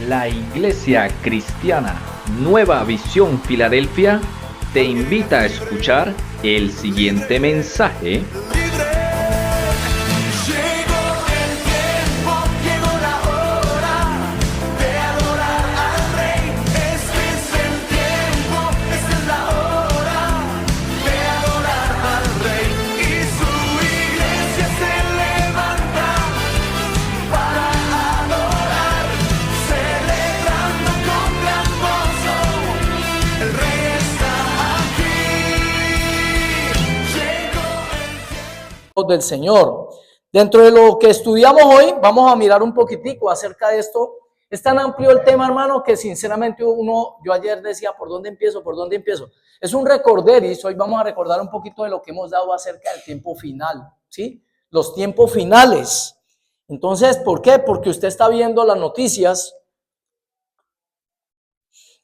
La Iglesia Cristiana Nueva Visión Filadelfia te invita a escuchar el siguiente mensaje. Del Señor. Dentro de lo que estudiamos hoy, vamos a mirar un poquitico acerca de esto. Es tan amplio el tema, hermano, que sinceramente yo ayer decía, ¿por dónde empiezo? ¿Por dónde empiezo? Es un recorderis. Hoy vamos a recordar un poquito de lo que hemos dado acerca del tiempo final, ¿sí? Los tiempos finales. Entonces, ¿por qué? Porque usted está viendo las noticias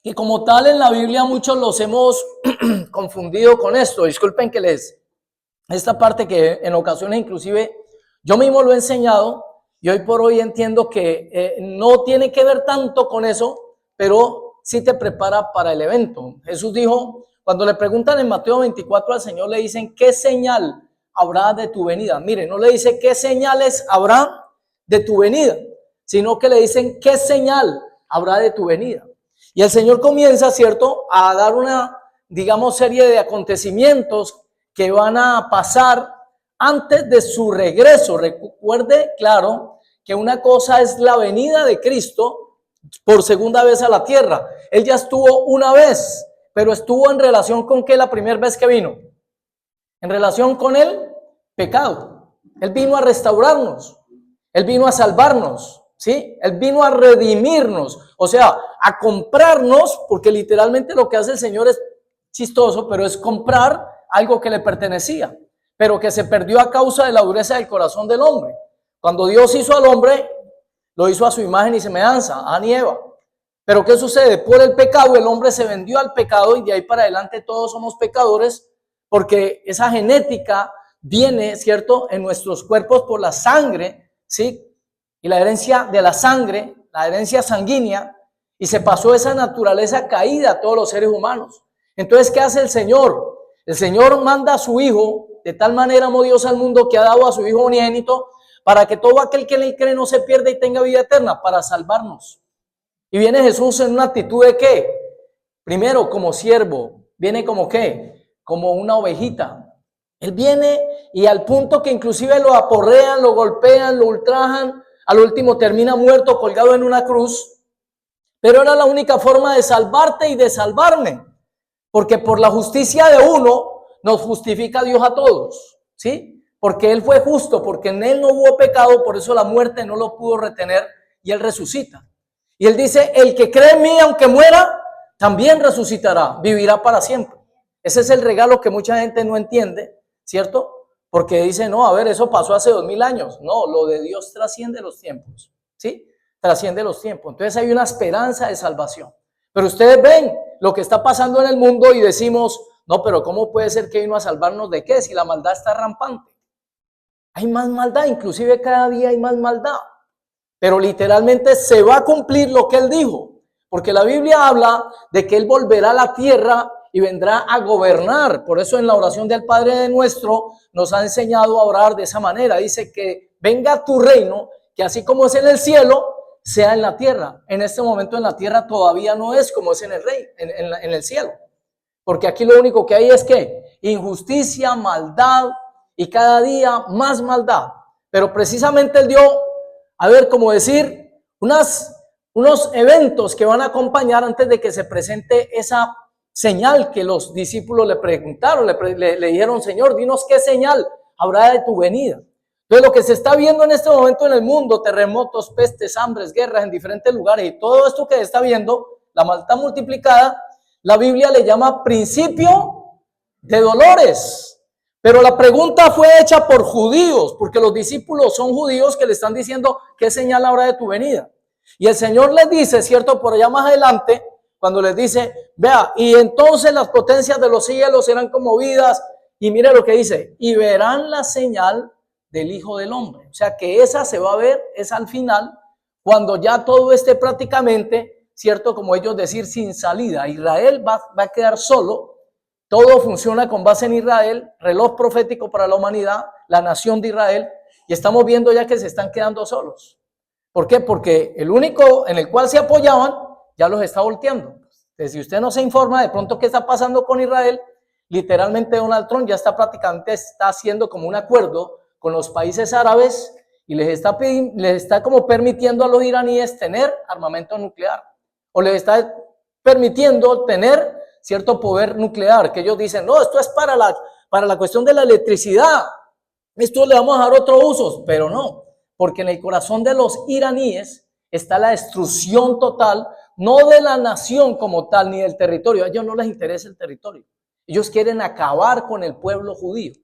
y como tal en la Biblia muchos los hemos confundido con esto. Disculpen que esta parte que en ocasiones inclusive yo mismo lo he enseñado y hoy por hoy entiendo que no tiene que ver tanto con eso, pero sí te prepara para el evento. Jesús dijo, cuando le preguntan en Mateo 24 al Señor, le dicen, ¿qué señal habrá de tu venida? Mire, no le dice qué señales habrá de tu venida, sino que le dicen qué señal habrá de tu venida. Y el Señor comienza, ¿cierto?, a dar una, digamos, serie de acontecimientos que van a pasar antes de su regreso. Recuerde, claro, que una cosa es la venida de Cristo por segunda vez a la tierra. Él ya estuvo una vez, pero estuvo en relación con ¿qué? La primera vez que vino. En relación con el pecado. Él vino a restaurarnos. Él vino a salvarnos, ¿sí? Él vino a redimirnos, o sea, a comprarnos, porque literalmente lo que hace el Señor es chistoso, pero es comprar algo que le pertenecía, pero que se perdió a causa de la dureza del corazón del hombre. Cuando Dios hizo al hombre, lo hizo a su imagen y semejanza, a Adán y Eva. Pero ¿qué sucede? Por el pecado, el hombre se vendió al pecado y de ahí para adelante todos somos pecadores, porque esa genética viene, ¿cierto?, en nuestros cuerpos por la sangre, ¿sí? Y la herencia de la sangre, la herencia sanguínea, y se pasó esa naturaleza caída a todos los seres humanos. Entonces, ¿qué hace el Señor? El Señor manda a su Hijo, de tal manera amó Dios al mundo que ha dado a su Hijo unigénito, para que todo aquel que le cree no se pierda y tenga vida eterna, para salvarnos. Y viene Jesús en una actitud de ¿qué? Primero, como siervo. Viene como ¿qué? Como una ovejita. Él viene y al punto que inclusive lo aporrean, lo golpean, lo ultrajan, al último termina muerto, colgado en una cruz. Pero era la única forma de salvarte y de salvarme. Porque por la justicia de uno nos justifica Dios a todos, ¿sí? Porque Él fue justo, porque en Él no hubo pecado, por eso la muerte no lo pudo retener y Él resucita. Y Él dice, el que cree en mí, aunque muera, también resucitará, vivirá para siempre. Ese es el regalo que mucha gente no entiende, ¿cierto? Porque dice, no, a ver, eso pasó hace 2000 años. No, lo de Dios trasciende los tiempos, ¿sí? Trasciende los tiempos. Entonces hay una esperanza de salvación. Pero ustedes ven lo que está pasando en el mundo y decimos, no, pero ¿cómo puede ser que vino a salvarnos de qué? Si la maldad está rampante. Hay más maldad, inclusive cada día hay más maldad. Pero literalmente se va a cumplir lo que Él dijo. Porque la Biblia habla de que Él volverá a la tierra y vendrá a gobernar. Por eso en la oración del Padre Nuestro nos ha enseñado a orar de esa manera. Dice que venga tu reino, que así como es en el cielo, sea en la tierra. En este momento en la tierra todavía no es como es en el rey, en el cielo. Porque aquí lo único que hay es que injusticia, maldad y cada día más maldad. Pero precisamente Él dio, a ver, como decir, unos eventos que van a acompañar antes de que se presente esa señal que los discípulos le preguntaron, le dijeron, Señor, dinos qué señal habrá de tu venida. Entonces lo que se está viendo en este momento en el mundo, terremotos, pestes, hambres, guerras en diferentes lugares y todo esto que se está viendo, la maldad multiplicada, la Biblia le llama principio de dolores. Pero la pregunta fue hecha por judíos, porque los discípulos son judíos que le están diciendo qué señal habrá de tu venida. Y el Señor les dice, cierto, por allá más adelante, cuando les dice, vea, y entonces las potencias de los cielos serán conmovidas, y mire lo que dice, y verán la señal del Hijo del Hombre. O sea que esa se va a ver, es al final, cuando ya todo esté prácticamente, cierto, como ellos decir, sin salida, Israel va a quedar solo, todo funciona con base en Israel, reloj profético para la humanidad, la nación de Israel, y estamos viendo ya que se están quedando solos. ¿Por qué? Porque el único en el cual se apoyaban ya los está volteando. Entonces, si usted no se informa de pronto qué está pasando con Israel, literalmente Donald Trump ya está haciendo como un acuerdo con los países árabes y les está como permitiendo a los iraníes tener armamento nuclear, o les está permitiendo tener cierto poder nuclear, que ellos dicen, no, esto es para la cuestión de la electricidad, esto le vamos a dar otros usos, pero no, porque en el corazón de los iraníes está la destrucción total, no de la nación como tal, ni del territorio. A ellos no les interesa el territorio. Ellos quieren acabar con el pueblo judío.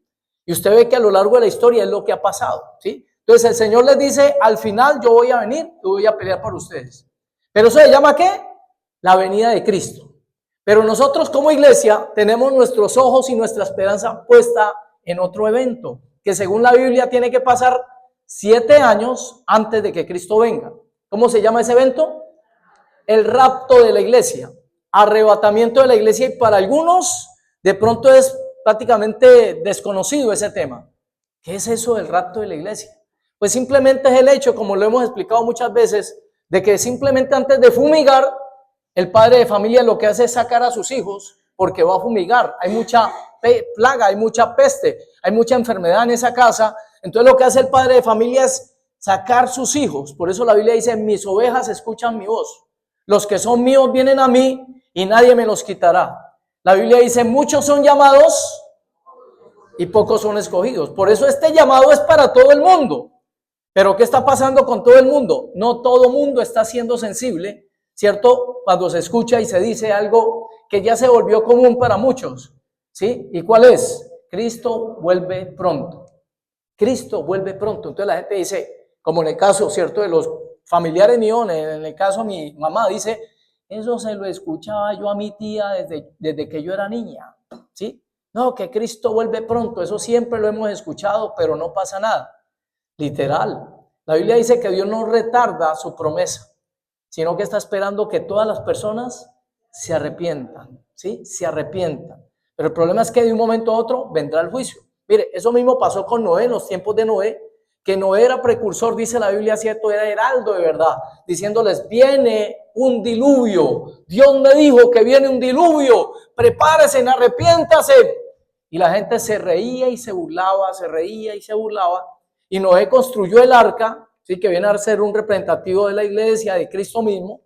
Y usted ve que a lo largo de la historia es lo que ha pasado, ¿sí? Entonces el Señor les dice, al final yo voy a venir y voy a pelear por ustedes. Pero eso se llama ¿qué? La venida de Cristo. Pero nosotros como iglesia tenemos nuestros ojos y nuestra esperanza puesta en otro evento, que según la Biblia tiene que pasar 7 años antes de que Cristo venga. ¿Cómo se llama ese evento? El rapto de la iglesia, arrebatamiento de la iglesia, y para algunos de pronto es prácticamente desconocido ese tema. ¿Qué es eso del rapto de la iglesia? Pues simplemente es el hecho, como lo hemos explicado muchas veces, de que simplemente antes de fumigar, el padre de familia lo que hace es sacar a sus hijos porque va a fumigar. Hay mucha plaga, hay mucha peste, hay mucha enfermedad en esa casa. Entonces lo que hace el padre de familia es sacar sus hijos. Por eso la Biblia dice, mis ovejas escuchan mi voz. Los que son míos vienen a mí y nadie me los quitará. La Biblia dice, muchos son llamados y pocos son escogidos. Por eso este llamado es para todo el mundo. Pero ¿qué está pasando con todo el mundo? No todo el mundo está siendo sensible, ¿cierto? Cuando se escucha y se dice algo que ya se volvió común para muchos, ¿sí? ¿Y cuál es? Cristo vuelve pronto. Cristo vuelve pronto. Entonces la gente dice, como en el caso, ¿cierto?, de los familiares míos, en el caso de mi mamá, dice, eso se lo escuchaba yo a mi tía desde que yo era niña, ¿sí? No, que Cristo vuelve pronto, eso siempre lo hemos escuchado, pero no pasa nada. Literal, la Biblia dice que Dios no retarda su promesa, sino que está esperando que todas las personas se arrepientan, ¿sí? Se arrepientan. Pero el problema es que de un momento a otro vendrá el juicio. Mire, eso mismo pasó con Noé en los tiempos de Noé, que Noé era precursor, dice la Biblia, cierto, era heraldo de verdad, diciéndoles, viene un diluvio. Dios me dijo que viene un diluvio, prepárese, arrepiéntase. Y la gente se reía y se burlaba, se reía y se burlaba. Y Noé construyó el arca, ¿sí?, que viene a ser un representativo de la iglesia, de Cristo mismo.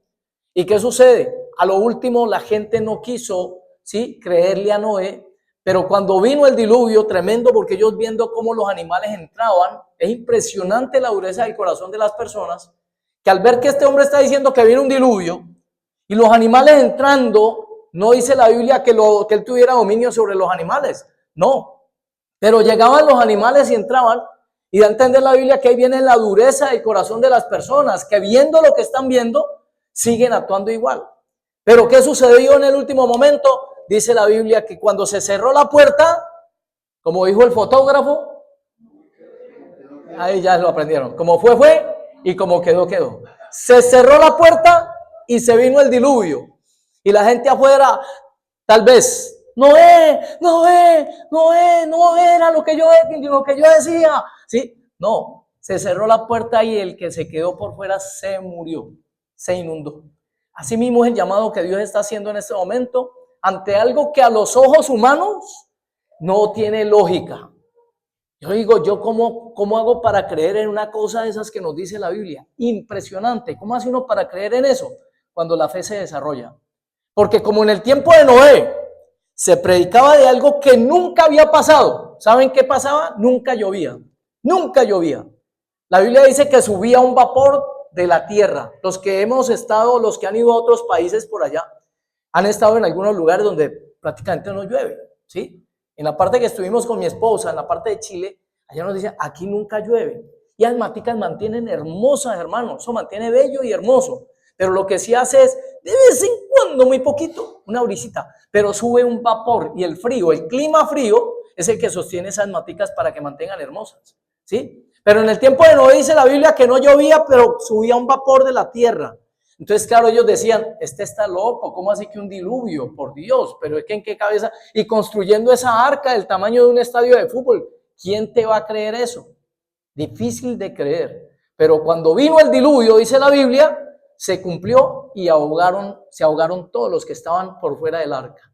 ¿Y qué sucede? A lo último la gente no quiso, ¿sí?, creerle a Noé, pero cuando vino el diluvio, tremendo, porque ellos viendo cómo los animales entraban, es impresionante la dureza del corazón de las personas, que al ver que este hombre está diciendo que viene un diluvio, y los animales entrando, no dice la Biblia que él tuviera dominio sobre los animales, no, pero llegaban los animales y entraban, y da a entender la Biblia que ahí viene la dureza del corazón de las personas, que viendo lo que están viendo, siguen actuando igual. Pero ¿qué sucedió en el último momento? Dice la Biblia que cuando se cerró la puerta, como dijo el fotógrafo, ahí ya lo aprendieron, como fue, y como quedó. Se cerró la puerta y se vino el diluvio. Y la gente afuera, tal vez, no era lo que yo decía, ¿sí? No, se cerró la puerta y el que se quedó por fuera se murió, se inundó. Así mismo es el llamado que Dios está haciendo en este momento ante algo que a los ojos humanos no tiene lógica. Yo digo, ¿yo cómo hago para creer en una cosa de esas que nos dice la Biblia? Impresionante. ¿Cómo hace uno para creer en eso? Cuando la fe se desarrolla. Porque como en el tiempo de Noé se predicaba de algo que nunca había pasado. ¿Saben qué pasaba? Nunca llovía. Nunca llovía. La Biblia dice que subía un vapor de la tierra. Los que hemos estado, los que han ido a otros países por allá, han estado en algunos lugares donde prácticamente no llueve, ¿sí? En la parte que estuvimos con mi esposa, en la parte de Chile, allá nos dicen, aquí nunca llueve. Y las maticas mantienen hermosas, hermano. Eso mantiene bello y hermoso. Pero lo que sí hace es, de vez en cuando, muy poquito, una brisita. Pero sube un vapor y el frío, el clima frío, es el que sostiene esas maticas para que mantengan hermosas, ¿sí? Pero en el tiempo de Noé dice la Biblia que no llovía, pero subía un vapor de la tierra. Entonces, claro, ellos decían, este está loco, ¿cómo así que un diluvio? Por Dios, pero es que en qué cabeza. Y construyendo esa arca del tamaño de un estadio de fútbol, ¿quién te va a creer eso? Difícil de creer. Pero cuando vino el diluvio, dice la Biblia, se cumplió y se ahogaron todos los que estaban por fuera del arca.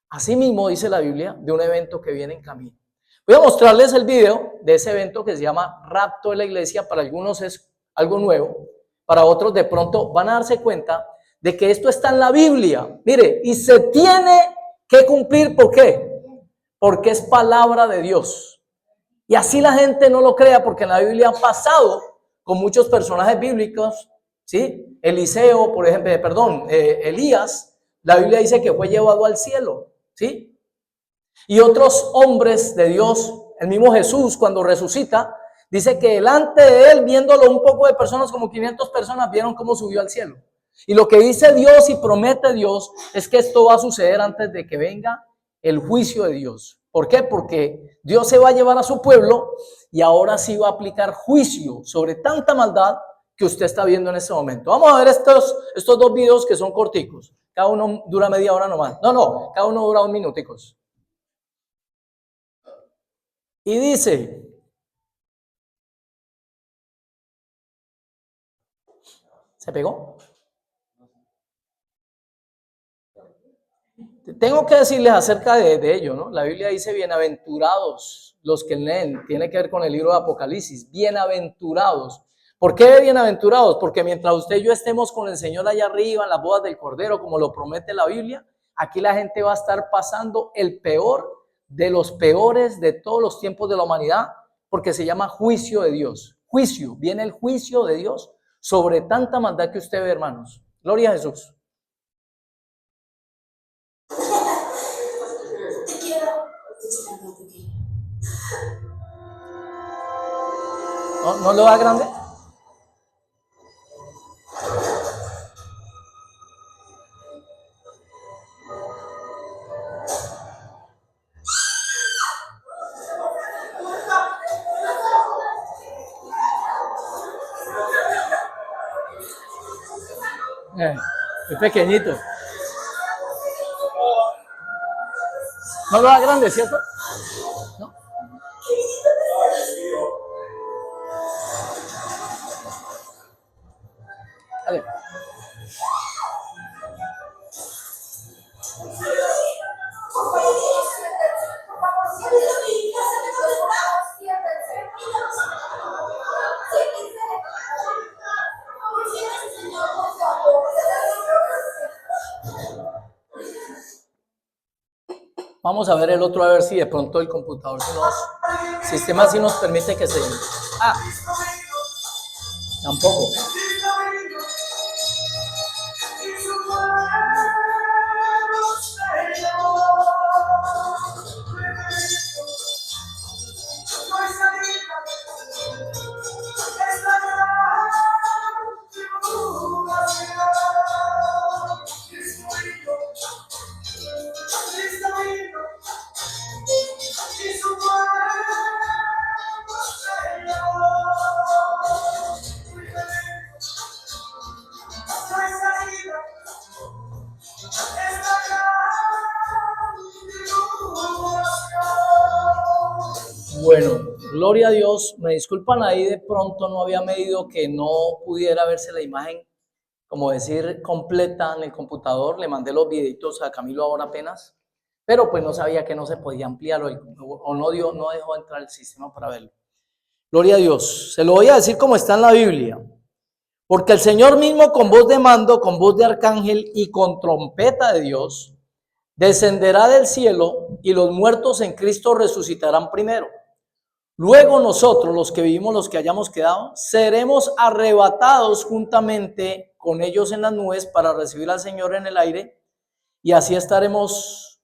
Así mismo dice la Biblia de un evento que viene en camino. Voy a mostrarles el video de ese evento que se llama Rapto de la Iglesia. Para algunos es algo nuevo, para otros de pronto van a darse cuenta de que esto está en la Biblia. Mire, y se tiene que cumplir. ¿Por qué? Porque es palabra de Dios. Y así la gente no lo crea, porque en la Biblia han pasado con muchos personajes bíblicos, ¿sí? Eliseo, por ejemplo, Elías, la Biblia dice que fue llevado al cielo, ¿sí? Y otros hombres de Dios, el mismo Jesús cuando resucita, dice que delante de él, viéndolo un poco de personas, como 500 personas, vieron cómo subió al cielo. Y lo que dice Dios y promete Dios es que esto va a suceder antes de que venga el juicio de Dios. ¿Por qué? Porque Dios se va a llevar a su pueblo y ahora sí va a aplicar juicio sobre tanta maldad que usted está viendo en este momento. Vamos a ver estos dos videos que son corticos. Cada uno dura media hora nomás. No, cada uno dura 1 minuticos. Y dice, ¿se pegó? Tengo que decirles acerca de ello, ¿no? La Biblia dice, bienaventurados los que leen, tiene que ver con el libro de Apocalipsis, bienaventurados. ¿Por qué bienaventurados? Porque mientras usted y yo estemos con el Señor allá arriba, en las bodas del Cordero, como lo promete la Biblia, aquí la gente va a estar pasando el peor de los peores de todos los tiempos de la humanidad, porque se llama juicio de Dios. Juicio, viene el juicio de Dios sobre tanta maldad que usted ve, hermanos. Gloria a Jesús. ¿No lo da grande? Es pequeñito. ¿No lo da grande, cierto? ¿No? Vale. Vamos a ver el otro, a ver si de pronto el computador, el sistema sí nos permite que se... Tampoco. Bueno, gloria a Dios. Me disculpan ahí, de pronto no había medido que no pudiera verse la imagen, como decir, completa en el computador. Le mandé los videitos a Camilo ahora apenas, pero pues no sabía que no se podía ampliar o no dejó entrar el sistema para verlo. Gloria a Dios. Se lo voy a decir como está en la Biblia. Porque el Señor mismo, con voz de mando, con voz de arcángel y con trompeta de Dios, descenderá del cielo y los muertos en Cristo resucitarán primero. Luego nosotros, los que vivimos, los que hayamos quedado, seremos arrebatados juntamente con ellos en las nubes para recibir al Señor en el aire, y así estaremos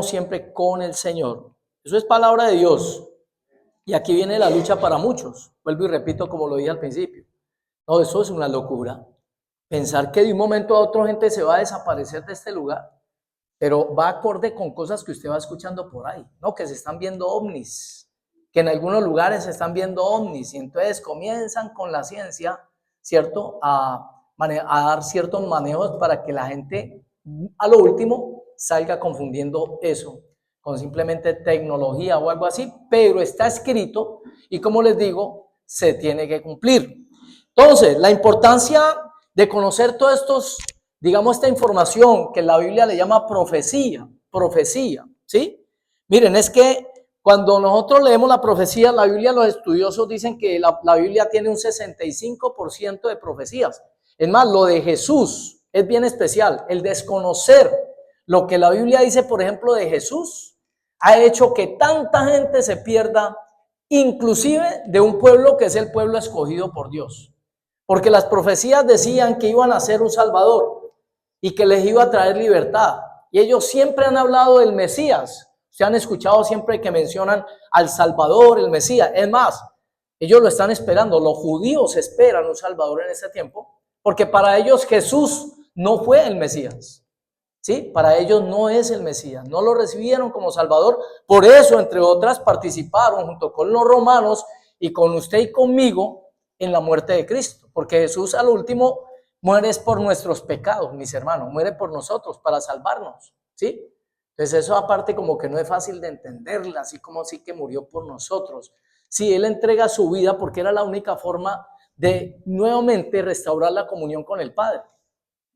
siempre con el Señor. Eso es palabra de Dios. Y aquí viene la lucha para muchos. Vuelvo y repito como lo dije al principio. No, eso es una locura. Pensar que de un momento a otro gente se va a desaparecer de este lugar. Pero va acorde con cosas que usted va escuchando por ahí, ¿no? Que se están viendo ovnis, que en algunos lugares se están viendo ovnis y entonces comienzan con la ciencia, ¿cierto? A dar ciertos manejos para que la gente a lo último salga confundiendo eso con simplemente tecnología o algo así, pero está escrito y como les digo, se tiene que cumplir. Entonces, la importancia de conocer todos estos, digamos, esta información que la Biblia le llama profecía, ¿sí? Miren, es que cuando nosotros leemos la profecía, la Biblia, los estudiosos dicen que la Biblia tiene un 65% de profecías. Es más, lo de Jesús es bien especial. El desconocer lo que la Biblia dice, por ejemplo, de Jesús, ha hecho que tanta gente se pierda, inclusive de un pueblo que es el pueblo escogido por Dios. Porque las profecías decían que iban a ser un Salvador y que les iba a traer libertad. Y ellos siempre han hablado del Mesías. Se han escuchado siempre que mencionan al Salvador, el Mesías. Es más, ellos lo están esperando. Los judíos esperan un Salvador en este tiempo, porque para ellos Jesús no fue el Mesías. ¿Sí? Para ellos no es el Mesías. No lo recibieron como Salvador. Por eso, entre otras, participaron junto con los romanos y con usted y conmigo en la muerte de Cristo. Porque Jesús al último muere por nuestros pecados, mis hermanos. Muere por nosotros para salvarnos. ¿Sí? Entonces eso aparte como que no es fácil de entenderla, así como así que murió por nosotros. Sí, Él entrega su vida porque era la única forma de nuevamente restaurar la comunión con el Padre.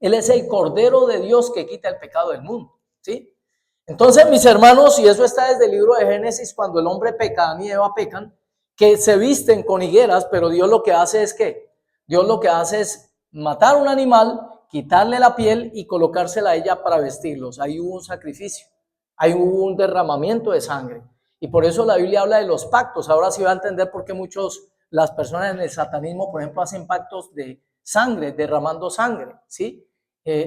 Él es el Cordero de Dios que quita el pecado del mundo, ¿sí? Entonces, mis hermanos, y eso está desde el libro de Génesis, cuando el hombre peca, Adán y Eva pecan, que se visten con higueras, pero Dios lo que hace es ¿qué? Dios lo que hace es matar un animal, quitarle la piel y colocársela a ella para vestirlos. Ahí hubo un sacrificio, ahí hubo un derramamiento de sangre. Y por eso la Biblia habla de los pactos. Ahora sí va a entender por qué las personas en el satanismo, por ejemplo, hacen pactos de sangre, derramando sangre, ¿sí?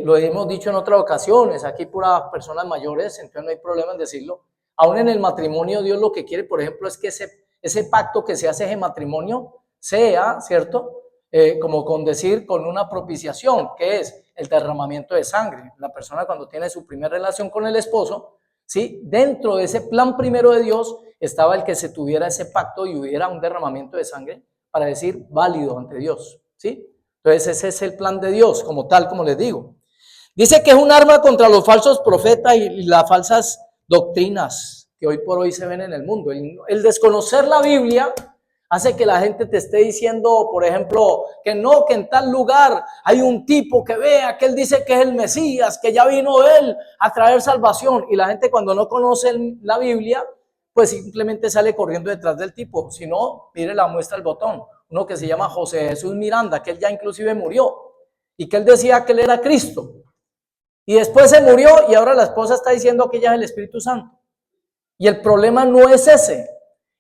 Lo hemos dicho en otras ocasiones, aquí puras personas mayores, entonces no hay problema en decirlo. Aún en el matrimonio, Dios lo que quiere, por ejemplo, es que ese pacto que se hace en matrimonio sea, ¿cierto? Como con decir, con una propiciación, que es el derramamiento de sangre. La persona cuando tiene su primera relación con el esposo, ¿sí? Dentro de ese plan primero de Dios estaba el que se tuviera ese pacto y hubiera un derramamiento de sangre para decir válido ante Dios, ¿sí? Entonces ese es el plan de Dios como tal, como les digo. Dice que es un arma contra los falsos profetas y las falsas doctrinas que hoy por hoy se ven en el mundo. El desconocer la Biblia hace que la gente te esté diciendo, por ejemplo, que no, que en tal lugar hay un tipo que vea, que él dice que es el Mesías, que ya vino él a traer salvación. Y la gente cuando no conoce la Biblia, pues simplemente sale corriendo detrás del tipo. Si no, mire la muestra el botón. Uno que se llama José Jesús Miranda, que él ya inclusive murió. Y que él decía que él era Cristo. Y después se murió y ahora la esposa está diciendo que ella es el Espíritu Santo. Y el problema no es ese.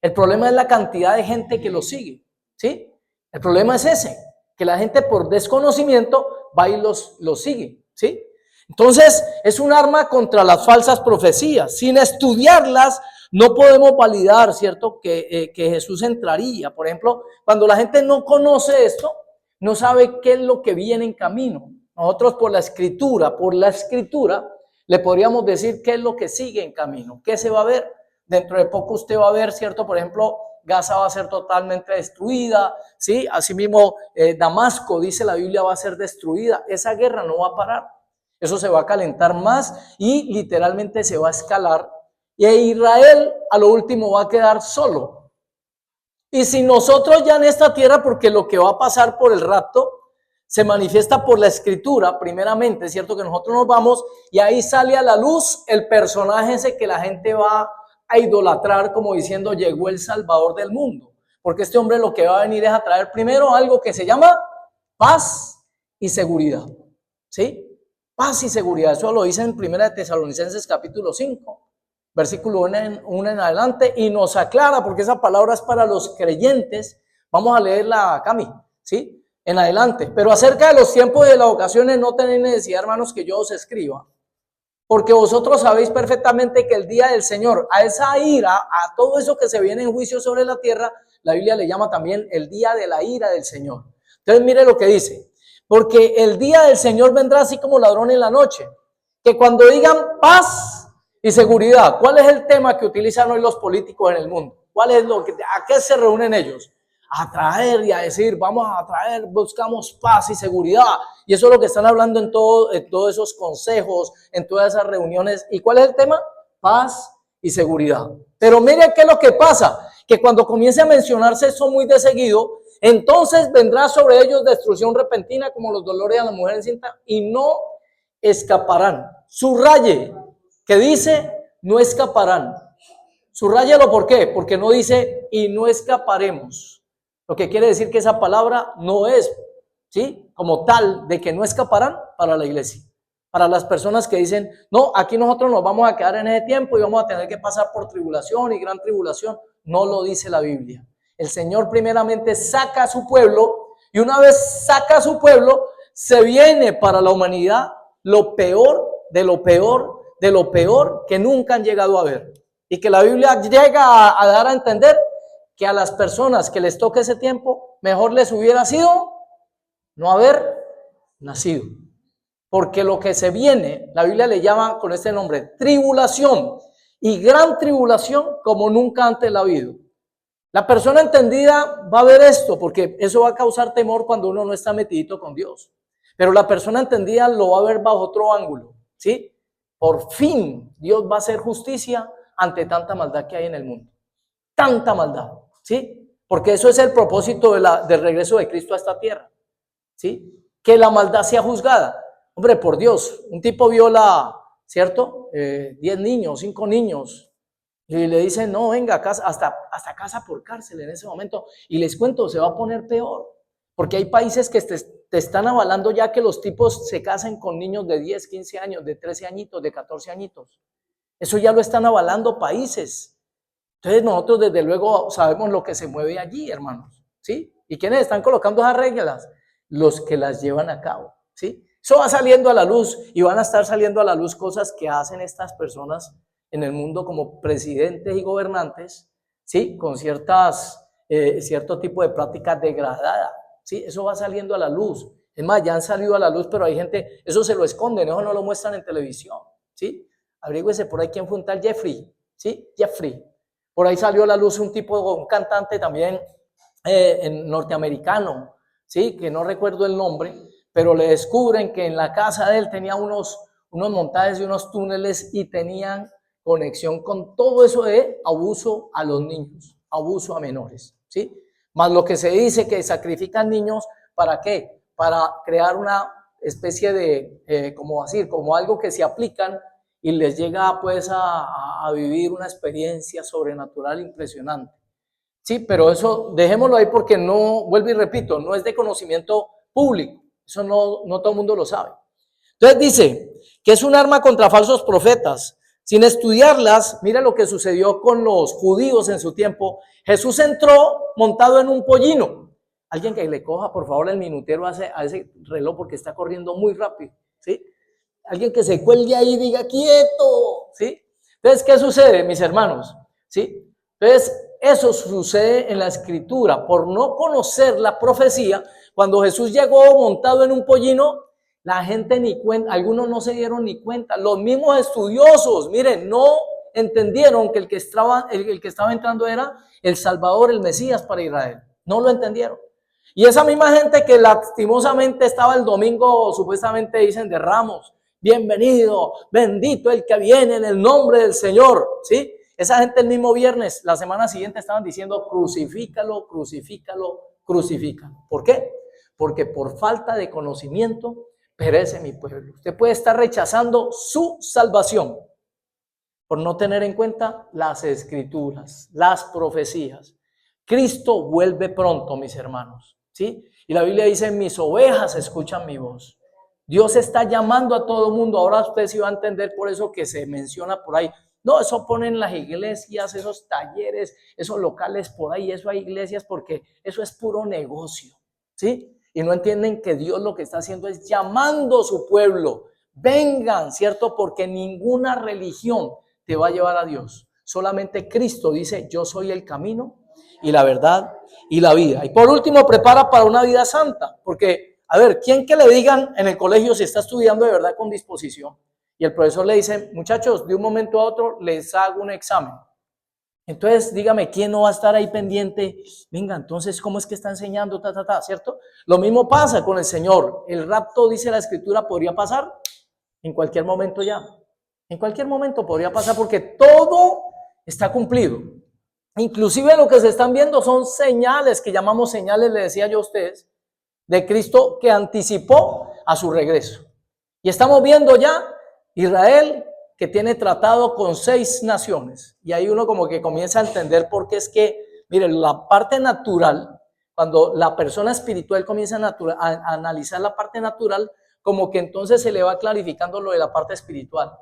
El problema es la cantidad de gente que lo sigue, ¿sí? El problema es ese, que la gente por desconocimiento va y los sigue, ¿sí? Entonces, es un arma contra las falsas profecías. Sin estudiarlas, no podemos validar, ¿cierto? Que Jesús entraría. Por ejemplo, cuando la gente no conoce esto, no sabe qué es lo que viene en camino. Nosotros por la escritura, le podríamos decir qué es lo que sigue en camino, qué se va a ver. Dentro de poco usted va a ver, ¿cierto? Por ejemplo, Gaza va a ser totalmente destruida, ¿sí? Asimismo, Damasco, dice la Biblia, va a ser destruida. Esa guerra no va a parar. Eso se va a calentar más y literalmente se va a escalar. Y Israel a lo último va a quedar solo. Y si nosotros ya en esta tierra, porque lo que va a pasar por el rapto, se manifiesta por la escritura, primeramente, es cierto que nosotros nos vamos y ahí sale a la luz el personaje ese que la gente va a idolatrar como diciendo llegó el Salvador del mundo, porque este hombre lo que va a venir es a traer primero algo que se llama paz y seguridad, ¿sí? Paz y seguridad, eso lo dice en 1 de Tesalonicenses capítulo 5, versículo 1 en adelante y nos aclara, porque esa palabra es para los creyentes. Vamos a leerla, Cami, ¿sí? En adelante, pero acerca de los tiempos y de las ocasiones no tenéis necesidad, hermanos, que yo os escriba, porque vosotros sabéis perfectamente que el día del Señor, a esa ira, a todo eso que se viene en juicio sobre la tierra, la Biblia le llama también el día de la ira del Señor. Entonces mire lo que dice, porque el día del Señor vendrá así como ladrón en la noche, que cuando digan paz y seguridad, ¿cuál es el tema que utilizan hoy los políticos en el mundo? ¿Cuál es a qué se reúnen ellos? A traer y a decir, vamos a traer, buscamos paz y seguridad. Y eso es lo que están hablando en todos esos consejos, en todas esas reuniones. ¿Y cuál es el tema? Paz y seguridad. Pero mire qué es lo que pasa, que cuando comience a mencionarse eso muy de seguido, entonces vendrá sobre ellos destrucción repentina como los dolores a la mujer encinta y no escaparán. Subraye que dice no escaparán. Subrayalo, ¿por qué? Porque no dice y no escaparemos. Lo que quiere decir que esa palabra no es, ¿sí?, como tal de que no escaparán para la iglesia. Para las personas que dicen, no, aquí nosotros nos vamos a quedar en ese tiempo y vamos a tener que pasar por tribulación y gran tribulación. No lo dice la Biblia. El Señor primeramente saca a su pueblo y una vez saca a su pueblo, se viene para la humanidad lo peor de lo peor de lo peor que nunca han llegado a ver. Y que la Biblia llega a dar a entender que a las personas que les toque ese tiempo, mejor les hubiera sido no haber nacido. Porque lo que se viene, la Biblia le llama con este nombre, tribulación y gran tribulación como nunca antes la ha habido. La persona entendida va a ver esto, porque eso va a causar temor cuando uno no está metidito con Dios. Pero la persona entendida lo va a ver bajo otro ángulo, ¿sí? Por fin Dios va a hacer justicia ante tanta maldad que hay en el mundo. Tanta maldad, ¿sí? Porque eso es el propósito del regreso de Cristo a esta tierra, ¿sí? Que la maldad sea juzgada. Hombre, por Dios, un tipo viola, ¿cierto? 10 niños, 5 niños, y le dicen, no, venga, hasta casa por cárcel en ese momento. Y les cuento, se va a poner peor, porque hay países que te están avalando ya que los tipos se casen con niños de 10, 15 años, de 13 añitos, de 14 añitos. Eso ya lo están avalando países. Entonces nosotros desde luego sabemos lo que se mueve allí, hermanos, ¿sí? ¿Y quiénes están colocando esas reglas? Los que las llevan a cabo, ¿sí? Eso va saliendo a la luz y van a estar saliendo a la luz cosas que hacen estas personas en el mundo como presidentes y gobernantes, ¿sí? Con cierto tipo de prácticas degradadas, ¿sí? Eso va saliendo a la luz. Es más, ya han salido a la luz, pero hay gente, eso se lo esconden, eso no lo muestran en televisión, ¿sí? Averígüese por ahí quién fue un tal Jeffrey, ¿sí? Jeffrey. Por ahí salió a la luz un cantante también norteamericano, ¿sí? Que no recuerdo el nombre, pero le descubren que en la casa de él tenía unos montajes y unos túneles y tenían conexión con todo eso de abuso a los niños, abuso a menores, ¿sí? Más lo que se dice que sacrifican niños, ¿para qué? Para crear una especie de, como algo que se aplican y les llega pues a vivir una experiencia sobrenatural impresionante. Sí, pero eso dejémoslo ahí porque no, vuelvo y repito, no es de conocimiento público, eso no todo el mundo lo sabe. Entonces dice que es un arma contra falsos profetas. Sin estudiarlas, mira lo que sucedió con los judíos en su tiempo. Jesús entró montado en un pollino. Alguien que le coja por favor el minutero a ese reloj porque está corriendo muy rápido, ¿sí? Alguien que se cuelgue ahí y diga quieto, ¿sí? Entonces, ¿qué sucede, mis hermanos? ¿Sí? Entonces, eso sucede en la escritura. Por no conocer la profecía, cuando Jesús llegó montado en un pollino, la gente ni cuenta, algunos no se dieron ni cuenta. Los mismos estudiosos, miren, no entendieron que el que estaba entrando era el Salvador, el Mesías para Israel. No lo entendieron. Y esa misma gente que lastimosamente estaba el domingo, supuestamente dicen de Ramos, bienvenido, bendito el que viene en el nombre del Señor, ¿sí? Esa gente el mismo viernes, la semana siguiente estaban diciendo crucifícalo, crucifícalo, crucifícalo. ¿Por qué? Porque por falta de conocimiento perece mi pueblo. Usted puede estar rechazando su salvación por no tener en cuenta las escrituras, las profecías. Cristo vuelve pronto, mis hermanos, ¿sí? Y la Biblia dice, mis ovejas escuchan mi voz. Dios está llamando a todo el mundo. Ahora usted sí va a entender por eso que se menciona por ahí. No, eso ponen las iglesias, esos talleres, esos locales por ahí, eso hay iglesias porque eso es puro negocio, ¿sí? Y no entienden que Dios lo que está haciendo es llamando a su pueblo. Vengan, ¿cierto? Porque ninguna religión te va a llevar a Dios. Solamente Cristo dice, yo soy el camino y la verdad y la vida. Y por último, prepara para una vida santa. Porque, a ver, ¿quién que le digan en el colegio si está estudiando de verdad con disposición? Y el profesor le dice, muchachos, de un momento a otro les hago un examen. Entonces, dígame, ¿quién no va a estar ahí pendiente? Venga, entonces, ¿cómo es que está enseñando? ¿Cierto? Lo mismo pasa con el Señor. El rapto, dice la Escritura, podría pasar en cualquier momento ya. En cualquier momento podría pasar porque todo está cumplido. Inclusive lo que se están viendo son señales que llamamos señales, le decía yo a ustedes, de Cristo que anticipó a su regreso. Y estamos viendo ya Israel que tiene tratado con 6 naciones. Y ahí uno como que comienza a entender por qué es que, miren, la parte natural, cuando la persona espiritual comienza a analizar la parte natural, como que entonces se le va clarificando lo de la parte espiritual.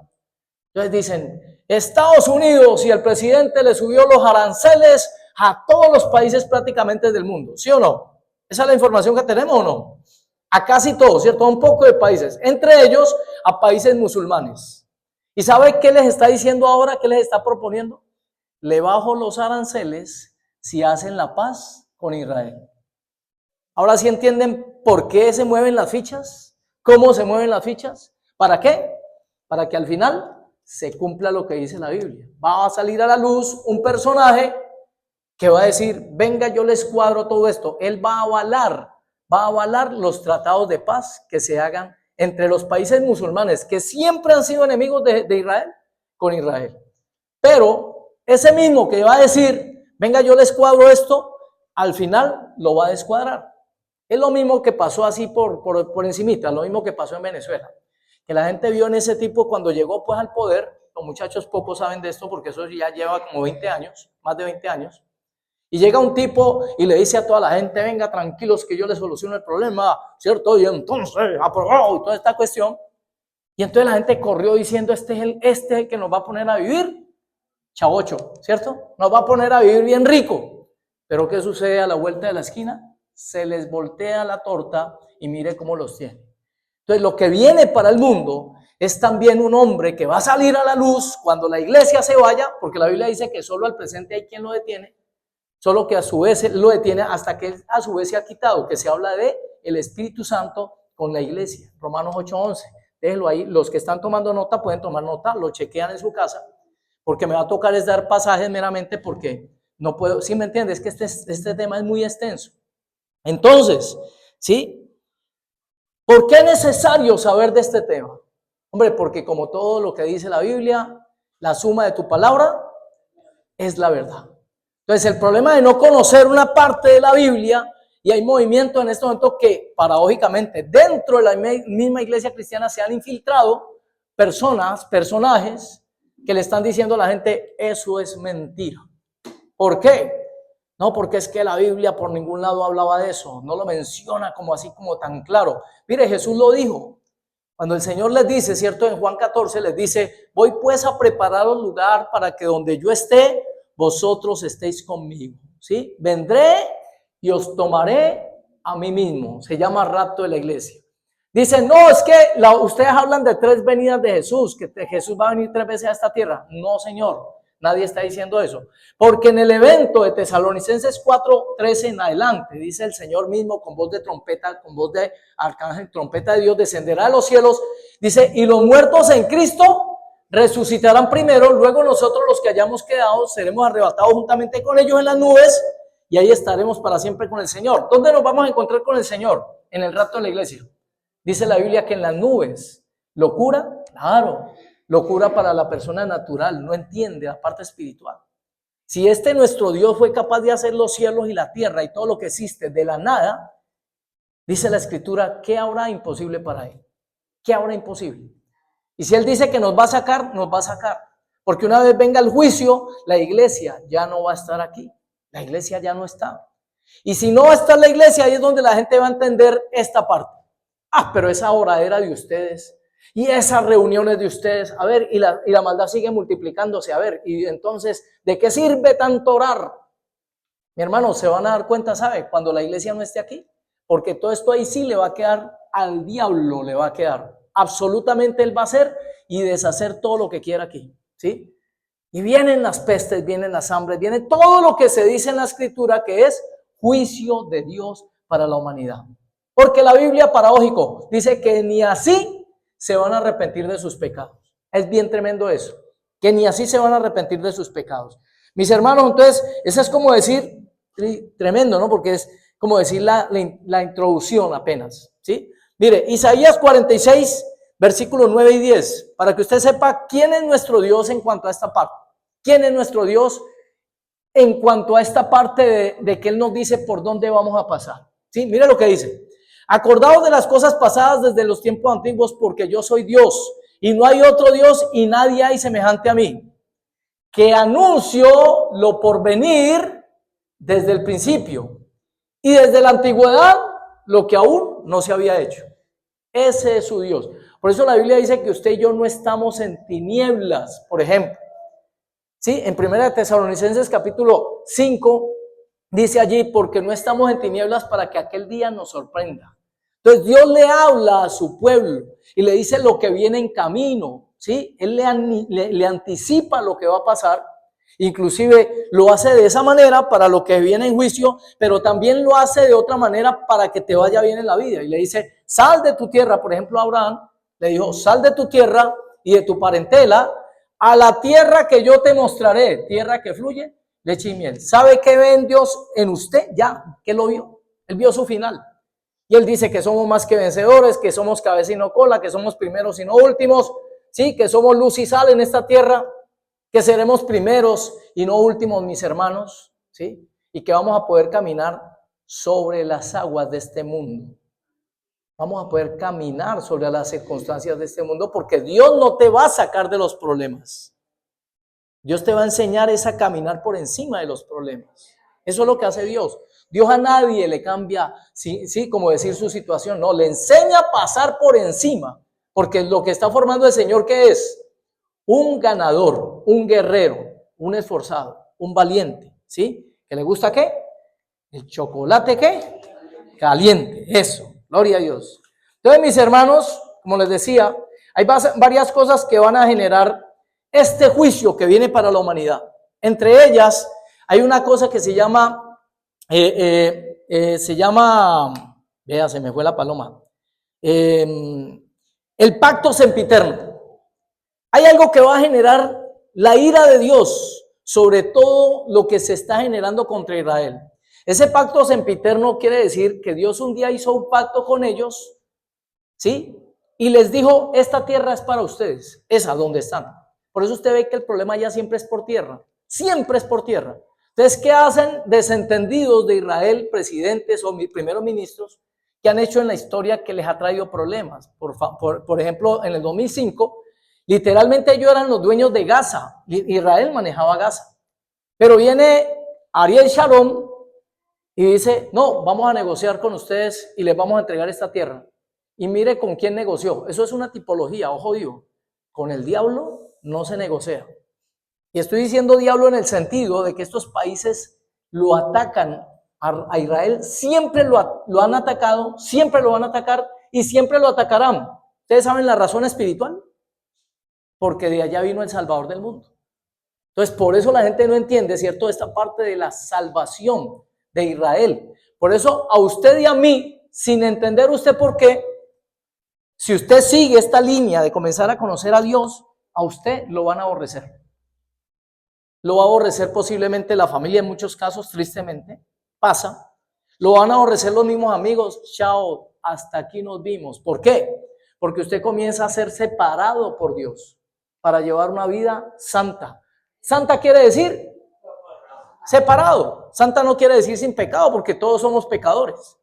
Entonces dicen, Estados Unidos y el presidente le subió los aranceles a todos los países prácticamente del mundo, ¿sí o no? ¿Esa es la información que tenemos o no? A casi todos, ¿cierto? A un poco de países, entre ellos a países musulmanes. ¿Y sabe qué les está diciendo ahora? ¿Qué les está proponiendo? Le bajo los aranceles si hacen la paz con Israel. Ahora sí entienden por qué se mueven las fichas, cómo se mueven las fichas, ¿para qué? Para que al final se cumpla lo que dice la Biblia. Va a salir a la luz un personaje que va a decir, venga, yo les cuadro todo esto. Él va a avalar los tratados de paz que se hagan entre los países musulmanes, que siempre han sido enemigos de Israel, con Israel. Pero ese mismo que va a decir, venga, yo les cuadro esto, al final lo va a descuadrar. Es lo mismo que pasó así por encimita, lo mismo que pasó en Venezuela. Que la gente vio en ese tipo cuando llegó pues al poder, los muchachos pocos saben de esto porque eso ya lleva como 20 años, más de 20 años. Y llega un tipo y le dice a toda la gente, venga, tranquilos que yo les soluciono el problema, ¿cierto? Y entonces, aprobado y toda esta cuestión. Y entonces la gente corrió diciendo, este es el que nos va a poner a vivir chavocho, ¿cierto? Nos va a poner a vivir bien rico. Pero ¿qué sucede a la vuelta de la esquina? Se les voltea la torta y mire cómo los tiene. Entonces lo que viene para el mundo es también un hombre que va a salir a la luz cuando la iglesia se vaya, porque la Biblia dice que solo al presente hay quien lo detiene, solo que a su vez lo detiene hasta que a su vez se ha quitado, que se habla de el Espíritu Santo con la iglesia, Romanos 8:11. Déjenlo ahí, los que están tomando nota pueden tomar nota, lo chequean en su casa, porque me va a tocar es dar pasajes meramente porque no puedo, ¿sí me entiendes? Que este tema es muy extenso. Entonces, ¿sí? ¿Por qué es necesario saber de este tema? Hombre, porque como todo lo que dice la Biblia, la suma de tu palabra es la verdad. Entonces, el problema de no conocer una parte de la Biblia, y hay movimientos en este momento que, paradójicamente, dentro de la misma iglesia cristiana se han infiltrado personajes que le están diciendo a la gente, eso es mentira. ¿Por qué? No, porque es que la Biblia por ningún lado hablaba de eso, no lo menciona como así como tan claro. Mire, Jesús lo dijo. Cuando el Señor les dice, ¿cierto? En Juan 14 les dice, voy pues a preparar un lugar para que donde yo esté, vosotros estéis conmigo, ¿sí? Vendré y os tomaré a mí mismo. Se llama rapto de la iglesia. Dicen, no, es que ustedes hablan de 3 venidas de Jesús, que Jesús va a venir 3 veces a esta tierra. No, Señor. Nadie está diciendo eso. Porque en el evento de Tesalonicenses 4:13 en adelante, dice el Señor mismo con voz de trompeta, con voz de arcángel, trompeta de Dios, descenderá de los cielos. Dice, y los muertos en Cristo resucitarán primero, luego nosotros los que hayamos quedado seremos arrebatados juntamente con ellos en las nubes y ahí estaremos para siempre con el Señor. ¿Dónde nos vamos a encontrar con el Señor? En el rapto de la iglesia. Dice la Biblia que en las nubes. ¿Locura? Claro. Locura para la persona natural, no entiende la parte espiritual. Si nuestro Dios fue capaz de hacer los cielos y la tierra y todo lo que existe de la nada, dice la Escritura, ¿qué habrá imposible para Él? ¿Qué habrá imposible? Y si Él dice que nos va a sacar, nos va a sacar. Porque una vez venga el juicio, la iglesia ya no va a estar aquí. La iglesia ya no está. Y si no está la iglesia, ahí es donde la gente va a entender esta parte. Ah, pero esa hora era de ustedes. Y esas reuniones de ustedes, a ver, y la maldad sigue multiplicándose, a ver, y entonces, ¿de qué sirve tanto orar? Mi hermano, se van a dar cuenta, ¿sabe? Cuando la iglesia no esté aquí, porque todo esto ahí sí le va a quedar al diablo, le va a quedar. Absolutamente él va a hacer y deshacer todo lo que quiera aquí, ¿sí? Y vienen las pestes, vienen las hambres, viene todo lo que se dice en la Escritura que es juicio de Dios para la humanidad. Porque la Biblia, paradójico, dice que ni así se van a arrepentir de sus pecados. Es bien tremendo eso, que ni así se van a arrepentir de sus pecados. Mis hermanos, entonces, eso es como decir, tremendo, ¿no? Porque es como decir la introducción apenas, ¿sí? Mire, Isaías 46, versículos 9 y 10, para que usted sepa quién es nuestro Dios en cuanto a esta parte. ¿Quién es nuestro Dios en cuanto a esta parte de que Él nos dice por dónde vamos a pasar? ¿Sí? Mire lo que dice. Acordaos de las cosas pasadas desde los tiempos antiguos, porque yo soy Dios, y no hay otro Dios, y nadie hay semejante a mí, que anuncio lo por venir desde el principio, y desde la antigüedad lo que aún no se había hecho. Ese es su Dios. Por eso la Biblia dice que usted y yo no estamos en tinieblas, por ejemplo. ¿Sí? En 1 Tesalonicenses capítulo 5 dice allí, porque no estamos en tinieblas para que aquel día nos sorprenda. Entonces Dios le habla a su pueblo y le dice lo que viene en camino, ¿sí? Él le anticipa lo que va a pasar, inclusive lo hace de esa manera para lo que viene en juicio, pero también lo hace de otra manera para que te vaya bien en la vida. Y le dice, sal de tu tierra, por ejemplo a Abraham, le dijo, sal de tu tierra y de tu parentela a la tierra que yo te mostraré, tierra que fluye leche y miel. ¿Sabe qué ve en Dios en usted? Ya, ¿qué lo vio? Él vio su final. Y Él dice que somos más que vencedores, que somos cabeza y no cola, que somos primeros y no últimos, ¿sí? Que somos luz y sal en esta tierra, que seremos primeros y no últimos, mis hermanos, ¿sí? Y que vamos a poder caminar sobre las aguas de este mundo. Vamos a poder caminar sobre las circunstancias de este mundo, porque Dios no te va a sacar de los problemas. Dios te va a enseñar a caminar por encima de los problemas. Eso es lo que hace Dios. Dios a nadie le cambia, sí, como decir su situación, no, le enseña a pasar por encima, porque lo que está formando el Señor, ¿qué es? Un ganador, un guerrero, un esforzado, un valiente, ¿sí? ¿Que le gusta qué? El chocolate, ¿qué? Caliente, eso, gloria a Dios. Entonces, mis hermanos, como les decía, hay varias cosas que van a generar este juicio que viene para la humanidad. Entre ellas, hay una cosa que se llama, vea, se me fue la paloma, el pacto sempiterno. Hay algo que va a generar la ira de Dios sobre todo lo que se está generando contra Israel. Ese pacto sempiterno quiere decir que Dios un día hizo un pacto con ellos, ¿sí? Y les dijo, esta tierra es para ustedes, esa donde están. Por eso usted ve que el problema ya siempre es por tierra, siempre es por tierra. Entonces, ¿qué hacen desentendidos de Israel, presidentes o primeros ministros, que han hecho en la historia que les ha traído problemas? Por ejemplo, en el 2005, literalmente ellos eran los dueños de Gaza, Israel manejaba Gaza. Pero viene Ariel Sharon y dice, no, vamos a negociar con ustedes y les vamos a entregar esta tierra. Y mire con quién negoció. Eso es una tipología, ojo digo, con el diablo no se negocia. Y estoy diciendo diablo en el sentido de que estos países lo atacan a Israel, siempre lo han atacado, siempre lo van a atacar y siempre lo atacarán. ¿Ustedes saben la razón espiritual? Porque de allá vino el Salvador del mundo. Entonces, por eso la gente no entiende, ¿cierto?, esta parte de la salvación de Israel. Por eso a usted y a mí, sin entender usted por qué, si usted sigue esta línea de comenzar a conocer a Dios, a usted lo van a aborrecer. Lo va a aborrecer posiblemente la familia en muchos casos, tristemente, pasa. Lo van a aborrecer los mismos amigos, chao, hasta aquí nos vimos. ¿Por qué? Porque usted comienza a ser separado por Dios para llevar una vida santa. Santa quiere decir separado. Santa no quiere decir sin pecado, porque todos somos pecadores.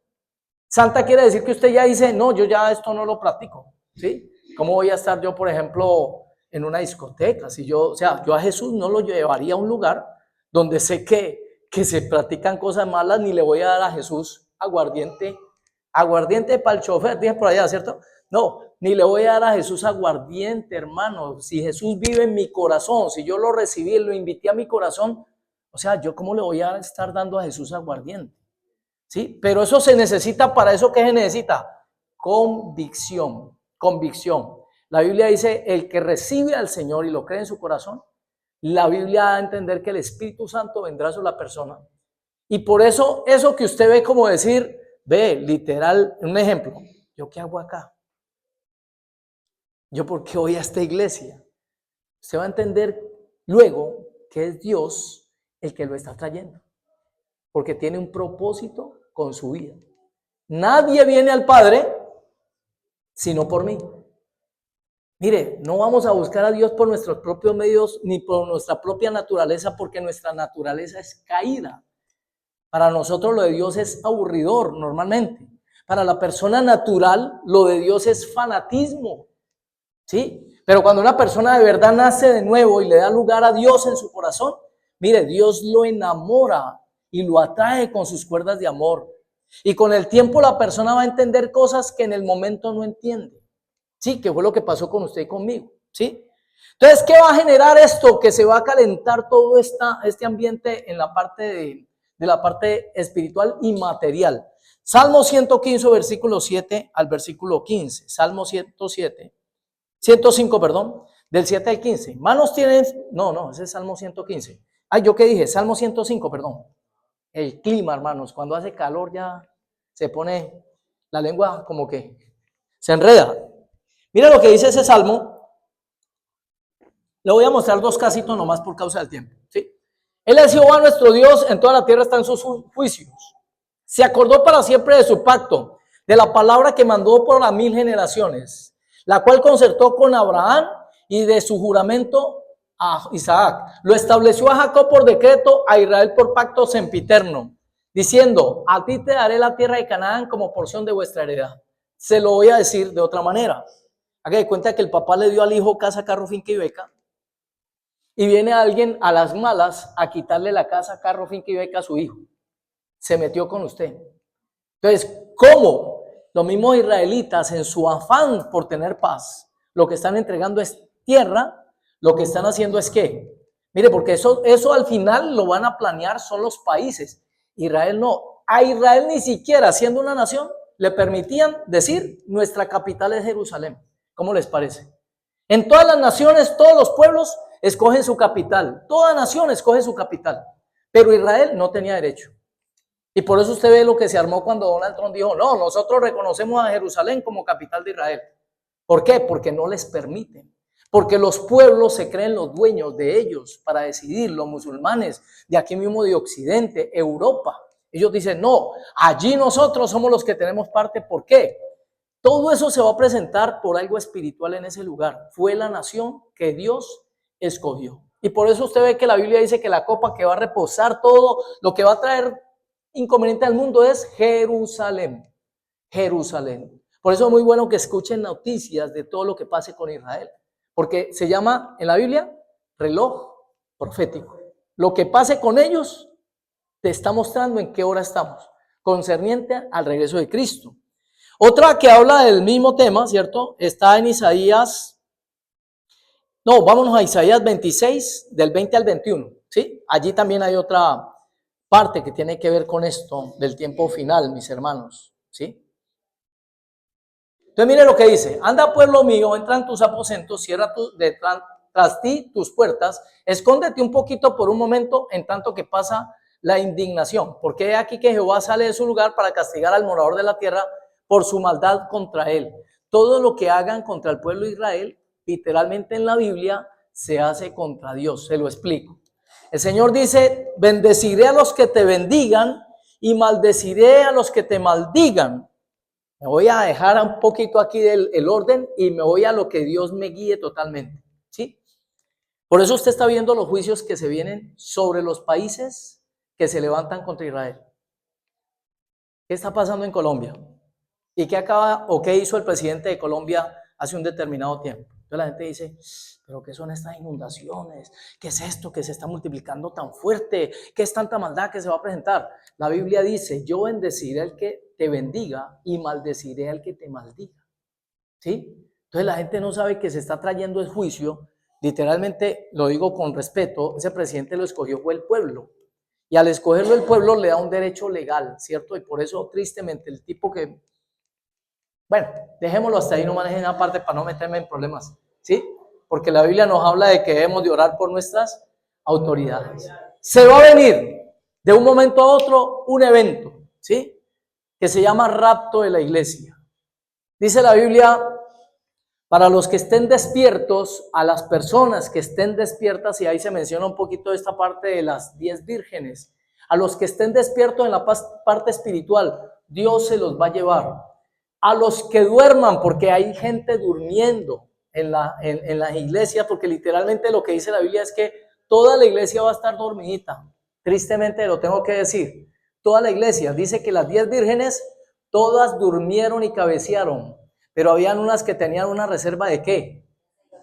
Santa quiere decir que usted ya dice, no, yo ya esto no lo practico, ¿sí? ¿Cómo voy a estar yo, por ejemplo, en una discoteca? Si yo a Jesús no lo llevaría a un lugar donde sé que se practican cosas malas, ni le voy a dar a Jesús aguardiente para el chofer, dije por allá, ¿cierto? No, ni le voy a dar a Jesús aguardiente, hermano. Si Jesús vive en mi corazón, si yo lo recibí, lo invité a mi corazón, o sea, ¿yo cómo le voy a estar dando a Jesús aguardiente? ¿Sí? Pero eso se necesita, para eso, ¿qué se necesita? Convicción, convicción. La Biblia dice, el que recibe al Señor y lo cree en su corazón, la Biblia da a entender que el Espíritu Santo vendrá sobre la persona. Y por eso, eso que usted ve como decir, ve, literal, un ejemplo, ¿yo qué hago acá? ¿Yo por qué voy a esta iglesia? Usted va a entender luego que es Dios el que lo está trayendo, porque tiene un propósito con su vida. Nadie viene al Padre sino por mí. Mire, no vamos a buscar a Dios por nuestros propios medios ni por nuestra propia naturaleza, porque nuestra naturaleza es caída. Para nosotros lo de Dios es aburridor normalmente. Para la persona natural lo de Dios es fanatismo, ¿sí? Pero cuando una persona de verdad nace de nuevo y le da lugar a Dios en su corazón, mire, Dios lo enamora y lo atrae con sus cuerdas de amor. Y con el tiempo la persona va a entender cosas que en el momento no entiende. Sí, que fue lo que pasó con usted y conmigo, ¿sí? Entonces, ¿qué va a generar esto? Que se va a calentar todo este ambiente en la parte de la parte espiritual y material. Salmo 115, versículo 7 al versículo 15. Salmo 105, perdón, del 7 al 15. Manos tienen, no, ese es Salmo 115. Ay, ¿yo qué dije? Salmo 105, perdón. El clima, hermanos, cuando hace calor ya se pone la lengua como que se enreda. Mira lo que dice ese salmo. Le voy a mostrar dos casitos nomás por causa del tiempo, ¿sí? Él es Jehová nuestro Dios, en toda la tierra están sus juicios. Se acordó para siempre de su pacto, de la palabra que mandó por las 1000 generaciones, la cual concertó con Abraham y de su juramento a Isaac. Lo estableció a Jacob por decreto, a Israel por pacto sempiterno, diciendo, a ti te daré la tierra de Canaán como porción de vuestra heredad. Se lo voy a decir de otra manera. Haga de cuenta que el papá le dio al hijo casa, carro, finca y beca, y viene alguien a las malas a quitarle la casa, carro, finca y beca a su hijo. Se metió con usted. Entonces, ¿cómo? Los mismos israelitas, en su afán por tener paz, lo que están entregando es tierra, lo que están haciendo es ¿qué? Mire, porque eso al final lo van a planear son los países. Israel no. A Israel ni siquiera, siendo una nación, le permitían decir, nuestra capital es Jerusalén. ¿Cómo les parece? En todas las naciones, todos los pueblos escogen su capital. Toda nación escoge su capital. Pero Israel no tenía derecho. Y por eso usted ve lo que se armó cuando Donald Trump dijo, no, nosotros reconocemos a Jerusalén como capital de Israel. ¿Por qué? Porque no les permiten. Porque los pueblos se creen los dueños de ellos para decidir, los musulmanes de aquí mismo de Occidente, Europa. Ellos dicen, no, allí nosotros somos los que tenemos parte. ¿Por qué? Todo eso se va a presentar por algo espiritual en ese lugar. Fue la nación que Dios escogió. Y por eso usted ve que la Biblia dice que la copa que va a reposar todo, lo que va a traer inconveniente al mundo es Jerusalén. Jerusalén. Por eso es muy bueno que escuchen noticias de todo lo que pase con Israel. Porque se llama en la Biblia reloj profético. Lo que pase con ellos te está mostrando en qué hora estamos, concerniente al regreso de Cristo. Otra que habla del mismo tema, ¿cierto? Está en Isaías, no, vámonos a Isaías 26, del 20 al 21, ¿sí? Allí también hay otra parte que tiene que ver con esto del tiempo final, mis hermanos, ¿sí? Entonces mire lo que dice, anda pueblo mío, entra en tus aposentos, cierra tras ti tus puertas, escóndete un poquito por un momento en tanto que pasa la indignación, porque he aquí que Jehová sale de su lugar para castigar al morador de la tierra por su maldad contra él. Todo lo que hagan contra el pueblo de Israel, literalmente en la Biblia, se hace contra Dios. Se lo explico. El Señor dice, bendeciré a los que te bendigan y maldeciré a los que te maldigan. Me voy a dejar un poquito aquí del orden y me voy a lo que Dios me guíe totalmente, ¿sí? Por eso usted está viendo los juicios que se vienen sobre los países que se levantan contra Israel. ¿Qué está pasando en Colombia? ¿Y qué acaba o qué hizo el presidente de Colombia hace un determinado tiempo? Entonces la gente dice, pero ¿qué son estas inundaciones? ¿Qué es esto que se está multiplicando tan fuerte? ¿Qué es tanta maldad que se va a presentar? La Biblia dice, yo bendeciré al que te bendiga y maldeciré al que te maldiga. ¿Sí? Entonces la gente no sabe que se está trayendo el juicio. Literalmente, lo digo con respeto, ese presidente lo escogió fue el pueblo. Y al escogerlo el pueblo le da un derecho legal, ¿cierto? Y por eso, tristemente, el tipo que... Bueno, dejémoslo hasta ahí, no manejen esa parte para no meterme en problemas, ¿sí? Porque la Biblia nos habla de que debemos de orar por nuestras autoridades. Se va a venir de un momento a otro un evento, ¿sí? Que se llama rapto de la iglesia. Dice la Biblia, Para los que estén despiertos, a las personas que estén despiertas, y ahí se menciona un poquito esta parte de las 10 vírgenes, a los que estén despiertos en la parte espiritual, Dios se los va a llevar. A los que duerman, porque hay gente durmiendo en las iglesias, porque literalmente lo que dice la Biblia es que toda la iglesia va a estar dormidita. Tristemente lo tengo que decir. Toda la iglesia dice que las 10 vírgenes, todas durmieron y cabecearon, pero habían unas que tenían una reserva ¿de qué?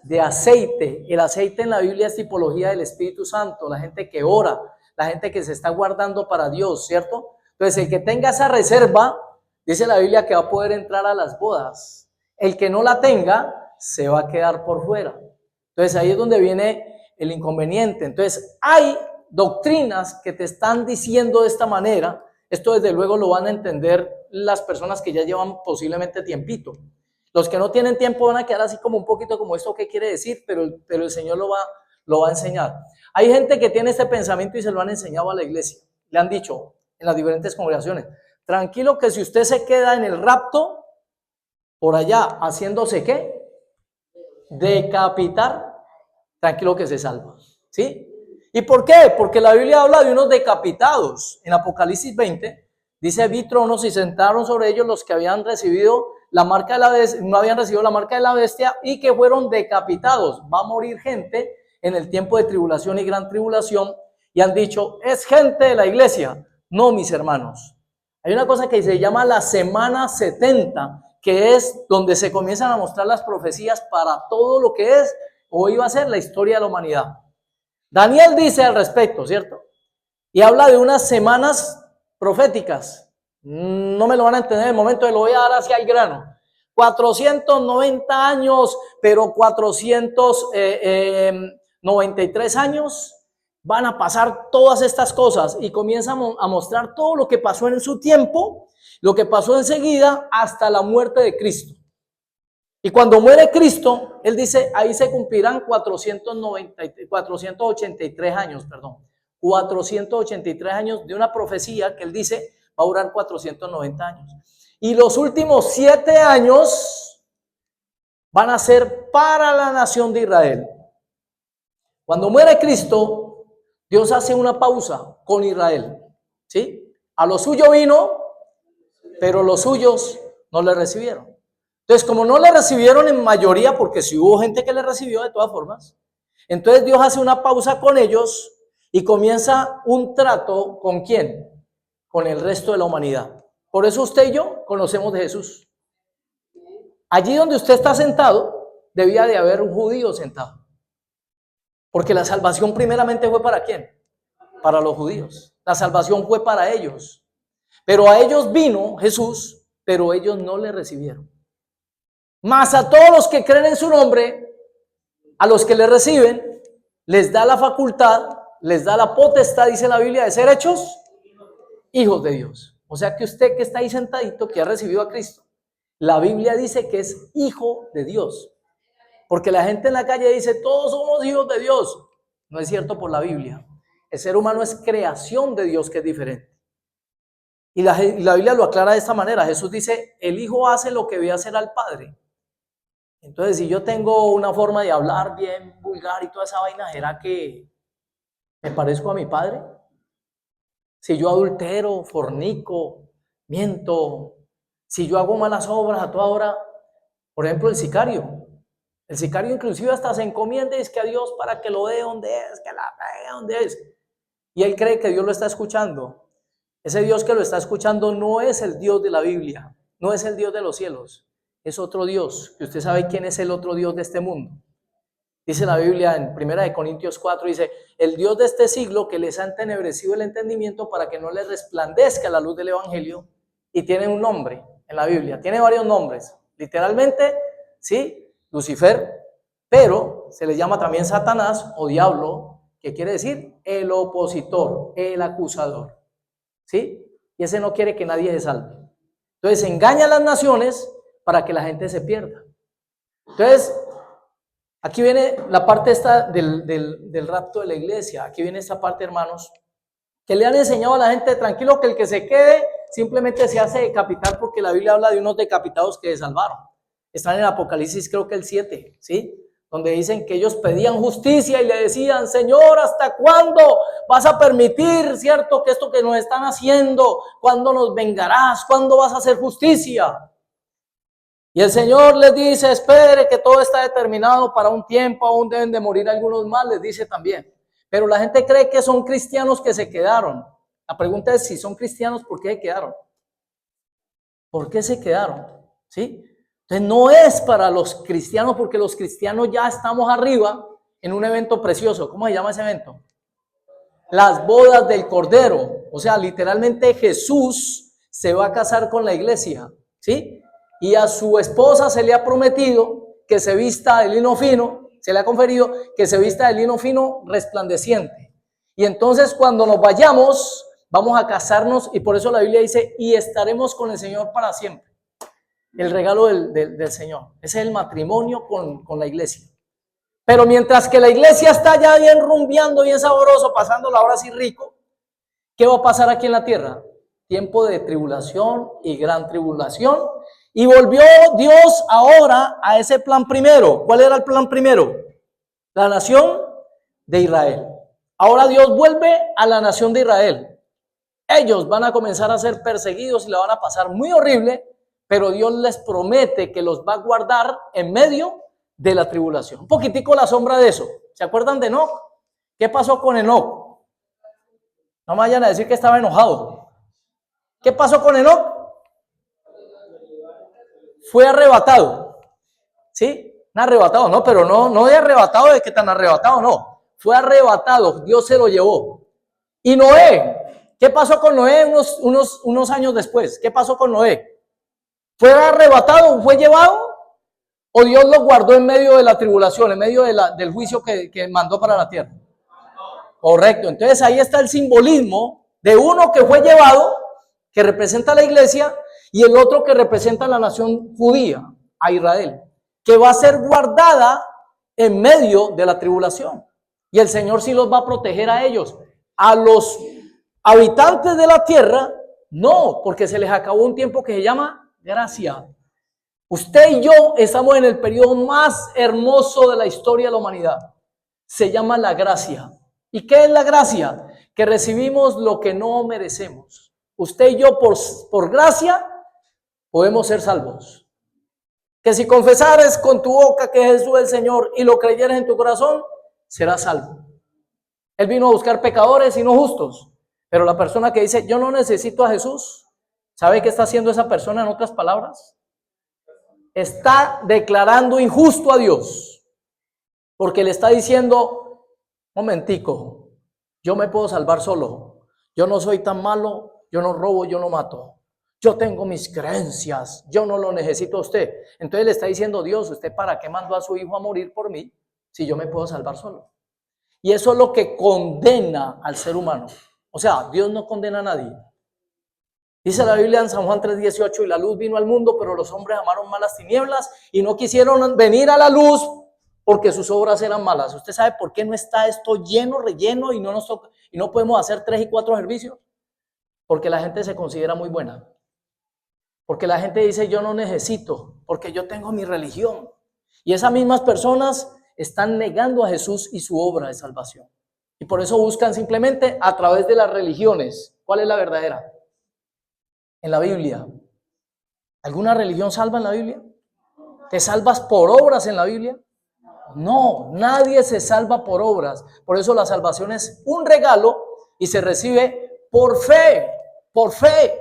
De aceite. El aceite en la Biblia es tipología del Espíritu Santo, la gente que ora, la gente que se está guardando para Dios, ¿cierto? Entonces el que tenga esa reserva, dice la Biblia que va a poder entrar a las bodas. El que no la tenga, se va a quedar por fuera. Entonces ahí es donde viene el inconveniente. Entonces hay doctrinas que te están diciendo de esta manera. Esto desde luego lo van a entender las personas que ya llevan posiblemente tiempito. Los que no tienen tiempo van a quedar así como un poquito como esto, ¿qué quiere decir? Pero el Señor lo va a enseñar. Hay gente que tiene este pensamiento y se lo han enseñado a la iglesia. Le han dicho en las diferentes congregaciones, tranquilo que si usted se queda en el rapto, por allá haciéndose ¿qué? Decapitar, tranquilo que se salva. ¿Sí? ¿Y por qué? Porque la Biblia habla de unos decapitados. En Apocalipsis 20 dice, vi tronos y sentaron sobre ellos los que habían recibido la marca de la bestia, no habían recibido la marca de la bestia y que fueron decapitados. Va a morir gente en el tiempo de tribulación y gran tribulación y han dicho, es gente de la iglesia. No, mis hermanos. Hay una cosa que se llama la semana 70, que es donde se comienzan a mostrar las profecías para todo lo que es o iba a ser la historia de la humanidad. Daniel dice al respecto, ¿cierto? Y habla de unas semanas proféticas. No me lo van a entender en el momento, lo voy a dar hacia el grano. 490 años, pero 493 años van a pasar todas estas cosas y comienzan a mostrar todo lo que pasó en su tiempo, lo que pasó enseguida hasta la muerte de Cristo. Y cuando muere Cristo, él dice, ahí se cumplirán 483 años, 483 años de una profecía que él dice va a durar 490 años. Y los últimos 7 años van a ser para la nación de Israel. Cuando muere Cristo, Dios hace una pausa con Israel, ¿sí? A lo suyo vino, pero los suyos no le recibieron. Entonces, como no le recibieron en mayoría, porque sí hubo gente que le recibió de todas formas, entonces Dios hace una pausa con ellos y comienza un trato ¿con quién? Con el resto de la humanidad. Por eso usted y yo conocemos de Jesús. Allí donde usted está sentado, debía de haber un judío sentado. Porque la salvación primeramente fue ¿para quién? Para los judíos. La salvación fue para ellos. Pero a ellos vino Jesús, pero ellos no le recibieron. Mas a todos los que creen en su nombre, a los que le reciben, les da la facultad, les da la potestad, dice la Biblia, de ser hechos hijos de Dios. O sea que usted que está ahí sentadito, que ha recibido a Cristo, la Biblia dice que es hijo de Dios. Porque la gente en la calle dice, todos somos hijos de Dios. No es cierto por la Biblia. El ser humano es creación de Dios, que es diferente. Y la Biblia lo aclara de esta manera. Jesús dice, el hijo hace lo que ve hacer al padre. Entonces, si yo tengo una forma de hablar bien vulgar y toda esa vaina, ¿será que me parezco a mi padre? Si yo adultero, fornico, miento, si yo hago malas obras a toda hora, por ejemplo, el sicario inclusive hasta se encomienda es que a Dios para que lo dé donde es, que la pegue donde es. Y él cree que Dios lo está escuchando. Ese Dios que lo está escuchando no es el Dios de la Biblia, no es el Dios de los cielos. Es otro Dios, que usted sabe quién es el otro Dios de este mundo. Dice la Biblia en 1 Corintios 4, dice, el Dios de este siglo que les ha entenebrecido el entendimiento para que no les resplandezca la luz del evangelio, y tiene un nombre en la Biblia, tiene varios nombres, literalmente, sí, Lucifer, pero se le llama también Satanás o diablo, que quiere decir el opositor, el acusador, ¿sí? Y ese no quiere que nadie se salve. Entonces engaña a las naciones para que la gente se pierda. Entonces, aquí viene la parte esta del rapto de la iglesia. Aquí viene esta parte, hermanos, que le han enseñado a la gente, tranquilo, que el que se quede simplemente se hace decapitar, porque la Biblia habla de unos decapitados que se salvaron. Están en Apocalipsis, creo que el 7, ¿sí? Donde dicen que ellos pedían justicia y le decían, Señor, ¿hasta cuándo vas a permitir, cierto, que esto que nos están haciendo, cuándo nos vengarás, cuándo vas a hacer justicia? Y el Señor les dice, espere que todo está determinado para un tiempo, aún deben de morir algunos más, les dice también. Pero la gente cree que son cristianos que se quedaron. La pregunta es, si son cristianos, ¿por qué se quedaron? ¿Por qué se quedaron? ¿Sí? Entonces no es para los cristianos, porque los cristianos ya estamos arriba en un evento precioso. ¿Cómo se llama ese evento? Las bodas del Cordero. O sea, literalmente Jesús se va a casar con la iglesia, ¿sí? Y a su esposa se le ha prometido que se vista de lino fino, se le ha conferido que se vista de lino fino resplandeciente. Y entonces cuando nos vayamos, vamos a casarnos, y por eso la Biblia dice, y estaremos con el Señor para siempre. El regalo del Señor. Ese es el matrimonio con la iglesia. Pero mientras que la iglesia está ya bien rumbeando, bien sabroso, pasándola ahora sí rico, ¿qué va a pasar aquí en la tierra? Tiempo de tribulación y gran tribulación. Y volvió Dios ahora a ese plan primero. ¿Cuál era el plan primero? La nación de Israel. Ahora Dios vuelve a la nación de Israel. Ellos van a comenzar a ser perseguidos y la van a pasar muy horrible, pero Dios les promete que los va a guardar en medio de la tribulación. Un poquitico la sombra de eso. ¿Se acuerdan de Enoc? ¿Qué pasó con Enoc? No me vayan a decir que estaba enojado. ¿Qué pasó con Enoc? Fue arrebatado. ¿Sí? Arrebatado, no, pero no de arrebatado, de que tan arrebatado, no. Fue arrebatado, Dios se lo llevó. Y Noé, ¿qué pasó con Noé unos años después? ¿Qué pasó con Noé? ¿Fue arrebatado, fue llevado? ¿O Dios lo guardó en medio de la tribulación, en medio del juicio que mandó para la tierra? Correcto, entonces ahí está el simbolismo de uno que fue llevado, que representa a la iglesia, y el otro que representa a la nación judía, a Israel, que va a ser guardada en medio de la tribulación. Y el Señor sí los va a proteger a ellos. A los habitantes de la tierra, no, porque se les acabó un tiempo que se llama gracia. Usted y yo estamos en el periodo más hermoso de la historia de la humanidad. Se llama la gracia. ¿Y qué es la gracia? Que recibimos lo que no merecemos. Usted y yo por gracia podemos ser salvos. Que si confesares con tu boca que Jesús es el Señor y lo creyeres en tu corazón, serás salvo. Él vino a buscar pecadores y no justos. Pero la persona que dice, yo no necesito a Jesús, ¿sabe qué está haciendo esa persona en otras palabras? Está declarando injusto a Dios. Porque le está diciendo, momentico, yo me puedo salvar solo. Yo no soy tan malo, yo no robo, yo no mato. Yo tengo mis creencias, yo no lo necesito a usted. Entonces le está diciendo Dios, ¿usted para qué mandó a su hijo a morir por mí si yo me puedo salvar solo? Y eso es lo que condena al ser humano. O sea, Dios no condena a nadie. Dice la Biblia en San Juan 3:18, y la luz vino al mundo, pero los hombres amaron más las tinieblas y no quisieron venir a la luz porque sus obras eran malas. ¿Usted sabe por qué no está esto lleno, relleno y no podemos hacer 3 y 4 servicios? Porque la gente se considera muy buena. Porque la gente dice, yo no necesito, porque yo tengo mi religión. Y esas mismas personas están negando a Jesús y su obra de salvación. Y por eso buscan simplemente a través de las religiones. ¿Cuál es la verdadera? En la Biblia. ¿Alguna religión salva en la Biblia? ¿Te salvas por obras en la Biblia? No, nadie se salva por obras. Por eso la salvación es un regalo y se recibe por fe, por fe.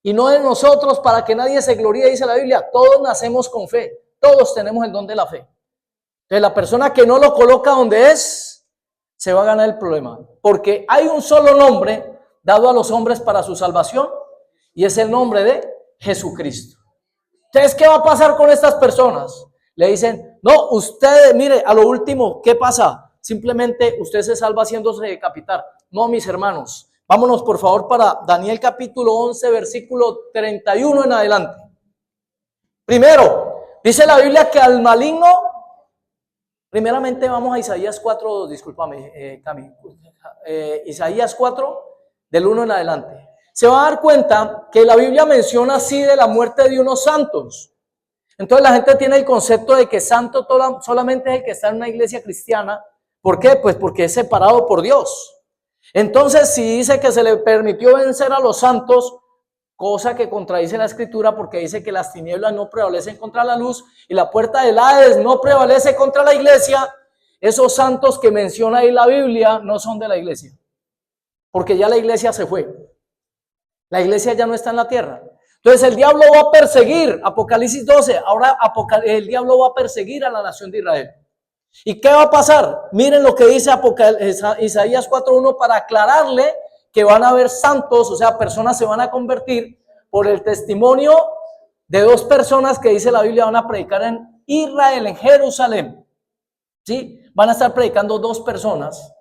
Y no de nosotros para que nadie se gloríe, dice la Biblia. Todos nacemos con fe. Todos tenemos el don de la fe. Entonces la persona que no lo coloca donde es, se va a ganar el problema. Porque hay un solo nombre dado a los hombres para su salvación y es el nombre de Jesucristo. Entonces, ¿qué va a pasar con estas personas? Le dicen, no, usted, mire, a lo último, ¿qué pasa? Simplemente usted se salva haciéndose decapitar. No, mis hermanos. Vámonos por favor para Daniel capítulo 11, versículo 31 en adelante. Primero, dice la Biblia que al maligno, primeramente vamos a Isaías 4, discúlpame, Cami, Isaías 4, del 1 en adelante. Se va a dar cuenta que la Biblia menciona así de la muerte de unos santos. Entonces la gente tiene el concepto de que santo solamente es el que está en una iglesia cristiana. ¿Por qué? Pues porque es separado por Dios. Entonces, si dice que se le permitió vencer a los santos, cosa que contradice la escritura porque dice que las tinieblas no prevalecen contra la luz y la puerta del Hades no prevalece contra la iglesia, esos santos que menciona ahí la Biblia no son de la iglesia, porque ya la iglesia se fue. La iglesia ya no está en la tierra. Entonces el diablo va a perseguir, Apocalipsis 12, ahora el diablo va a perseguir a la nación de Israel. ¿Y qué va a pasar? Miren lo que dice Isaías 4:1 para aclararle que van a haber santos, o sea, personas se van a convertir por el testimonio de dos personas que dice la Biblia van a predicar en Israel, en Jerusalén. ¿Sí? Van a estar predicando dos personas.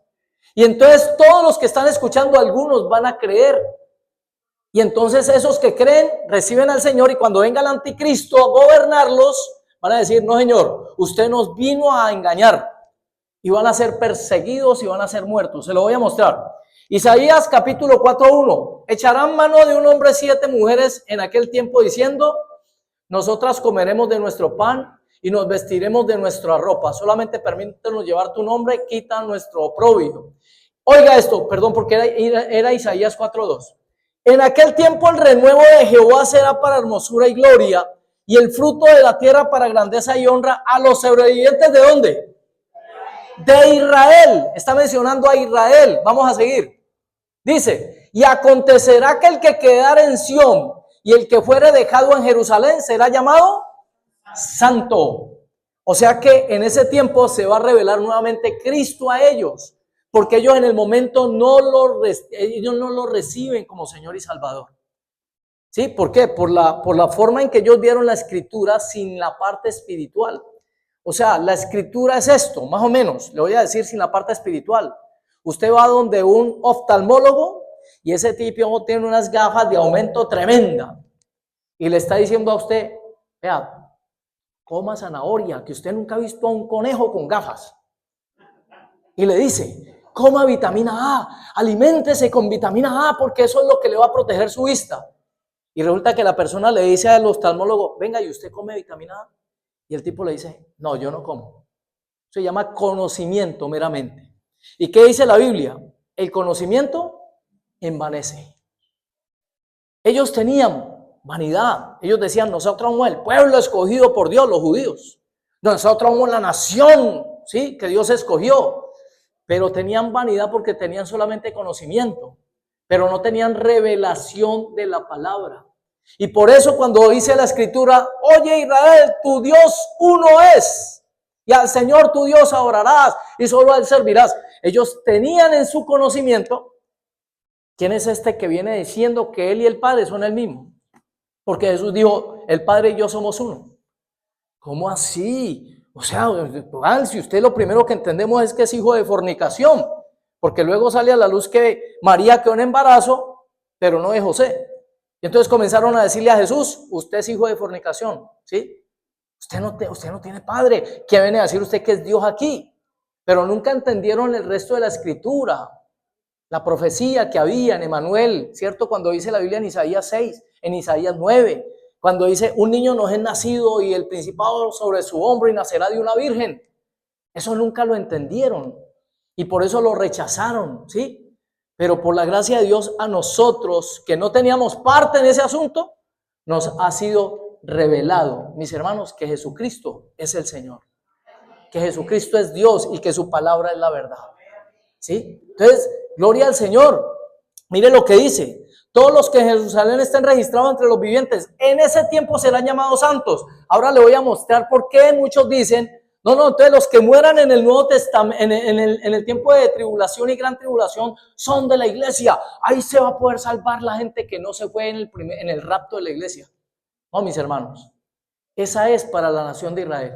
Y entonces todos los que están escuchando, algunos van a creer. Y entonces esos que creen reciben al Señor y cuando venga el anticristo a gobernarlos, van a decir, no señor, usted nos vino a engañar. Y van a ser perseguidos y van a ser muertos. Se lo voy a mostrar. Isaías capítulo 4:1. Echarán mano de un hombre 7 mujeres en aquel tiempo diciendo, nosotras comeremos de nuestro pan y nos vestiremos de nuestra ropa. Solamente permítanos llevar tu nombre, quita nuestro oprobio. Oiga esto, perdón, porque era Isaías 4:2. En aquel tiempo el renuevo de Jehová será para hermosura y gloria, y el fruto de la tierra para grandeza y honra a los sobrevivientes ¿de dónde? De Israel. Está mencionando a Israel. Vamos a seguir. Dice, y acontecerá que el que quedara en Sión y el que fuere dejado en Jerusalén será llamado santo. O sea que en ese tiempo se va a revelar nuevamente Cristo a ellos, porque ellos en el momento ellos no lo reciben como Señor y Salvador. ¿Sí? ¿Por qué? Por la forma en que ellos vieron la escritura sin la parte espiritual. O sea, la escritura es esto, más o menos, le voy a decir sin la parte espiritual. Usted va donde un oftalmólogo y ese tipo tiene unas gafas de aumento tremenda y le está diciendo a usted, vea, coma zanahoria, que usted nunca ha visto a un conejo con gafas. Y le dice, coma vitamina A, aliméntese con vitamina A porque eso es lo que le va a proteger su vista. Y resulta que la persona le dice al oftalmólogo, venga, ¿y usted come vitamina A? Y el tipo le dice, no, yo no como. Se llama conocimiento meramente. ¿Y qué dice la Biblia? El conocimiento envanece. Ellos tenían vanidad. Ellos decían, nosotros somos el pueblo escogido por Dios, los judíos. Nosotros somos la nación, ¿sí? Que Dios escogió. Pero tenían vanidad porque tenían solamente conocimiento, pero no tenían revelación de la palabra. Y por eso cuando dice la escritura, oye Israel, tu Dios uno es, y al Señor tu Dios adorarás y solo a Él servirás. Ellos tenían en su conocimiento, ¿quién es este que viene diciendo que Él y el Padre son el mismo? Porque Jesús dijo, el Padre y yo somos uno. ¿Cómo así? O sea, si usted lo primero que entendemos es que es hijo de fornicación, porque luego sale a la luz que María quedó en embarazo, pero no de José. Y entonces comenzaron a decirle a Jesús, usted es hijo de fornicación, ¿sí? Usted no tiene padre. ¿Qué viene a decir usted que es Dios aquí? Pero nunca entendieron el resto de la escritura, la profecía que había en Emanuel, ¿cierto? Cuando dice la Biblia en Isaías 6, en Isaías 9, cuando dice un niño nos es nacido y el principado sobre su hombro y nacerá de una virgen. Eso nunca lo entendieron y por eso lo rechazaron, ¿sí? Pero por la gracia de Dios a nosotros que no teníamos parte en ese asunto, nos ha sido revelado, mis hermanos, que Jesucristo es el Señor, que Jesucristo es Dios y que su palabra es la verdad, ¿sí? Entonces, gloria al Señor. Mire lo que dice, todos los que en Jerusalén estén registrados entre los vivientes, en ese tiempo serán llamados santos. Ahora le voy a mostrar por qué muchos dicen, no, entonces los que mueran en el Nuevo Testamento, en el tiempo de tribulación y gran tribulación, son de la iglesia. Ahí se va a poder salvar la gente que no se fue en el rapto de la iglesia. No, mis hermanos, esa es para la nación de Israel,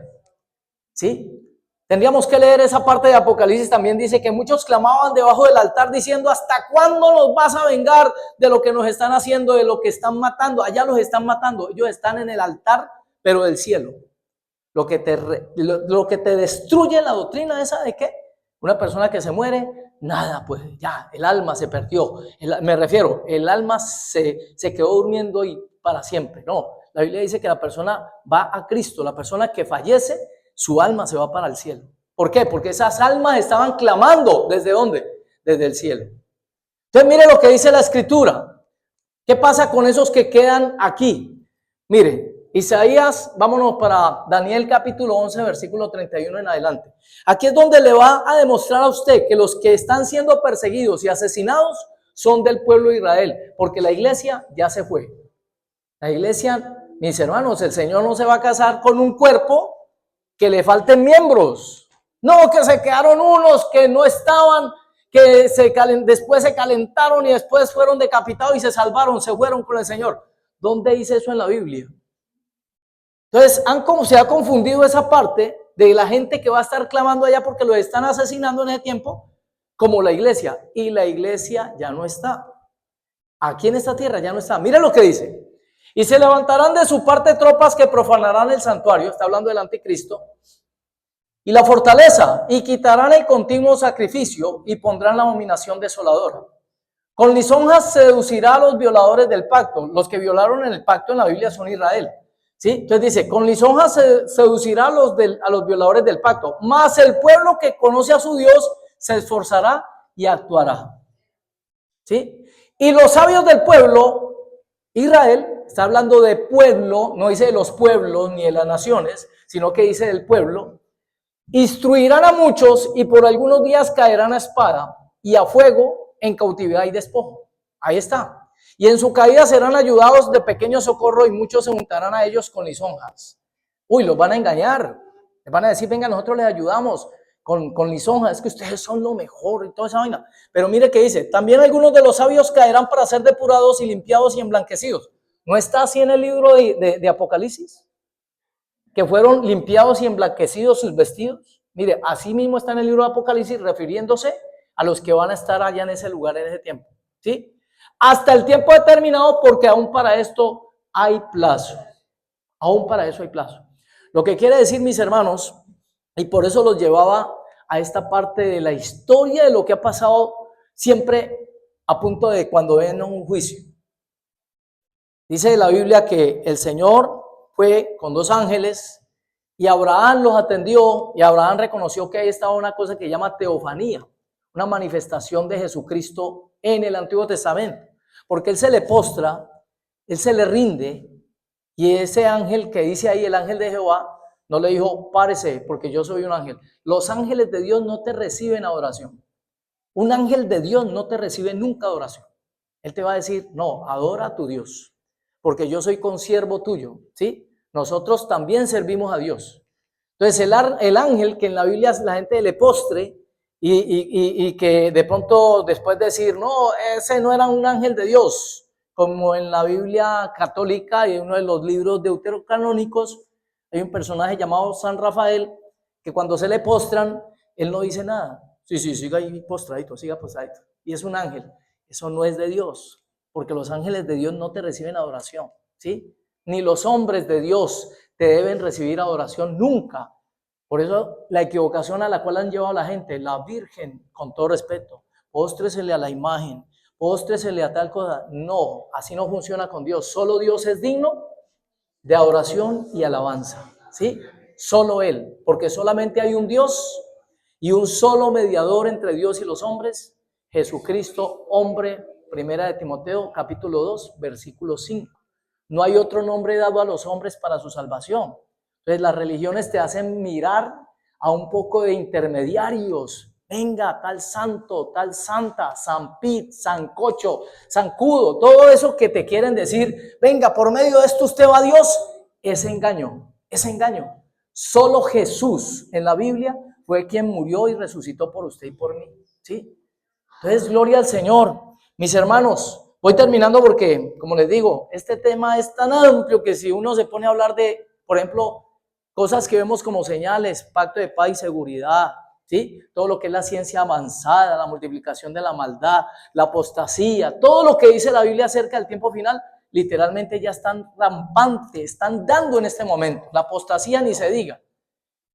¿sí? Tendríamos que leer esa parte de Apocalipsis, también dice que muchos clamaban debajo del altar diciendo, ¿hasta cuándo nos vas a vengar de lo que nos están haciendo, de lo que están matando? Allá los están matando, ellos están en el altar, pero del cielo. Lo que te destruye la doctrina esa de que una persona que se muere, nada, pues ya, el alma se perdió. Me refiero, el alma se quedó durmiendo y para siempre. No, La Biblia dice que la persona va a Cristo, la persona que fallece, su alma se va para el cielo. ¿Por qué? Porque esas almas estaban clamando. ¿Desde dónde? Desde el cielo. Entonces mire lo que dice la Escritura. ¿Qué pasa con esos que quedan aquí? Mire, Isaías, vámonos para Daniel capítulo 11, versículo 31 en adelante. Aquí es donde le va a demostrar a usted que los que están siendo perseguidos y asesinados son del pueblo de Israel, porque la iglesia ya se fue. La iglesia, mis hermanos, el Señor no se va a casar con un cuerpo que le falten miembros. No, que se quedaron unos que no estaban, que después se calentaron y después fueron decapitados y se salvaron, se fueron con el Señor. ¿Dónde dice eso en la Biblia? Entonces, se ha confundido esa parte de la gente que va a estar clamando allá porque los están asesinando en ese tiempo, como la iglesia. Y la iglesia ya no está. Aquí en esta tierra ya no está. Mira lo que dice. Y se levantarán de su parte tropas que profanarán el santuario, está hablando del anticristo, y la fortaleza, y quitarán el continuo sacrificio, y pondrán la abominación desoladora. Con lisonjas seducirá a los violadores del pacto. Los que violaron el pacto en la Biblia son Israel. ¿Sí? Entonces dice, con lisonjas seducirá a los violadores del pacto, mas el pueblo que conoce a su Dios se esforzará y actuará. ¿Sí? Y los sabios del pueblo, Israel, está hablando de pueblo, no dice de los pueblos ni de las naciones, sino que dice del pueblo, instruirán a muchos y por algunos días caerán a espada y a fuego en cautividad y despojo. Ahí está. Y en su caída serán ayudados de pequeño socorro y muchos se juntarán a ellos con lisonjas. Uy, los van a engañar. Les van a decir, venga, nosotros les ayudamos con lisonjas. Es que ustedes son lo mejor y toda esa vaina. Pero mire que dice, también algunos de los sabios caerán para ser depurados y limpiados y emblanquecidos. ¿No está así en el libro de Apocalipsis? Que fueron limpiados y emblanquecidos sus vestidos. Mire, así mismo está en el libro de Apocalipsis refiriéndose a los que van a estar allá en ese lugar en ese tiempo. ¿Sí? Hasta el tiempo determinado, porque aún para esto hay plazo. Aún para eso hay plazo. Lo que quiere decir, mis hermanos, y por eso los llevaba a esta parte de la historia de lo que ha pasado siempre a punto de cuando ven un juicio. Dice la Biblia que el Señor fue con 2 ángeles y Abraham los atendió y Abraham reconoció que ahí estaba una cosa que llama teofanía, una manifestación de Jesucristo en el Antiguo Testamento, porque él se le postra, él se le rinde, y ese ángel que dice ahí, el ángel de Jehová, no le dijo, párese, porque yo soy un ángel. Los ángeles de Dios no te reciben adoración. Un ángel de Dios no te recibe nunca adoración. Él te va a decir, no, adora a tu Dios, porque yo soy consiervo tuyo, ¿sí? Nosotros también servimos a Dios. Entonces el ángel que en la Biblia la gente le postre, y que de pronto después decir, no, ese no era un ángel de Dios, como en la Biblia católica y en uno de los libros deuterocanónicos, hay un personaje llamado San Rafael, que cuando se le postran, él no dice nada. Sí, siga ahí postradito, siga postradito. Y es un ángel. Eso no es de Dios, porque los ángeles de Dios no te reciben adoración, ¿sí? Ni los hombres de Dios te deben recibir adoración nunca. Por eso la equivocación a la cual han llevado a la gente, la Virgen, con todo respeto, póstresele a la imagen, póstresele a tal cosa. No, así no funciona con Dios. Solo Dios es digno de adoración y alabanza, ¿sí? Solo Él, porque solamente hay un Dios y un solo mediador entre Dios y los hombres, Jesucristo, hombre. Primera de Timoteo, capítulo 2, versículo 5. No hay otro nombre dado a los hombres para su salvación. Entonces las religiones te hacen mirar a un poco de intermediarios. Venga, tal santo, tal santa, San Pit, San Cocho, San Cudo, todo eso que te quieren decir, venga, por medio de esto usted va a Dios, es engaño, es engaño. Solo Jesús en la Biblia fue quien murió y resucitó por usted y por mí, ¿sí? Entonces, gloria al Señor. Mis hermanos, voy terminando porque, como les digo, este tema es tan amplio que si uno se pone a hablar de, por ejemplo, cosas que vemos como señales, pacto de paz y seguridad, ¿sí? Todo lo que es la ciencia avanzada, la multiplicación de la maldad, la apostasía, todo lo que dice la Biblia acerca del tiempo final, literalmente ya están rampantes, están dando en este momento. La apostasía ni se diga.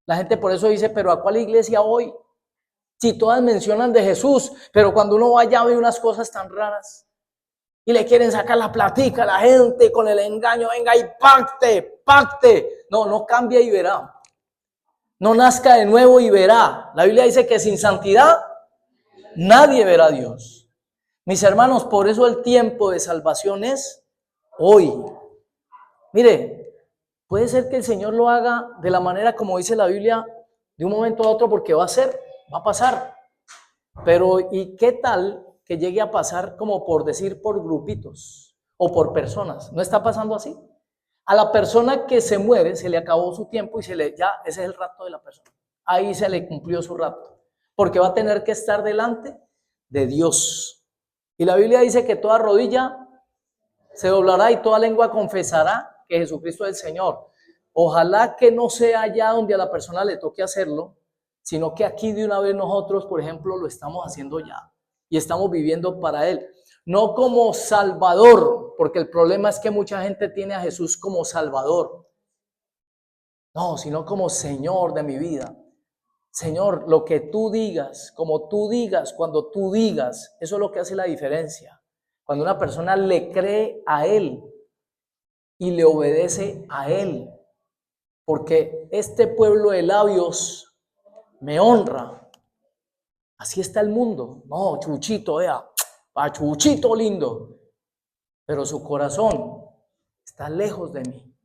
La gente por eso dice, pero ¿a cuál iglesia hoy? Si todas mencionan de Jesús, pero cuando uno va allá ve unas cosas tan raras. y le quieren sacar la platica a la gente con el engaño, venga y pacte. No, no cambia y verá. No nazca de nuevo y verá. La Biblia dice que sin santidad nadie verá a Dios. Mis hermanos, por eso el tiempo de salvación es hoy. Mire, puede ser que el Señor lo haga de la manera como dice la Biblia, de un momento a otro, porque va a pasar. Pero ¿y qué tal que llegue a pasar como por decir por grupitos o por personas? ¿No está pasando así? A la persona que se muere se le acabó su tiempo y ya ese es el rato de la persona. Ahí se le cumplió su rato, porque va a tener que estar delante de Dios. Y la Biblia dice que toda rodilla se doblará y toda lengua confesará que Jesucristo es el Señor. Ojalá que no sea allá donde a la persona le toque hacerlo, sino que aquí de una vez nosotros, por ejemplo, lo estamos haciendo ya y estamos viviendo para Él. No como Salvador, porque el problema es que mucha gente tiene a Jesús como Salvador. No, sino como Señor de mi vida. Señor, lo que tú digas, como tú digas, cuando tú digas, eso es lo que hace la diferencia. Cuando una persona le cree a Él y le obedece a Él. Porque este pueblo de labios me honra. Así está el mundo. No, Chuchito, vea, pa' Chuchito lindo. Pero su corazón está lejos de mí.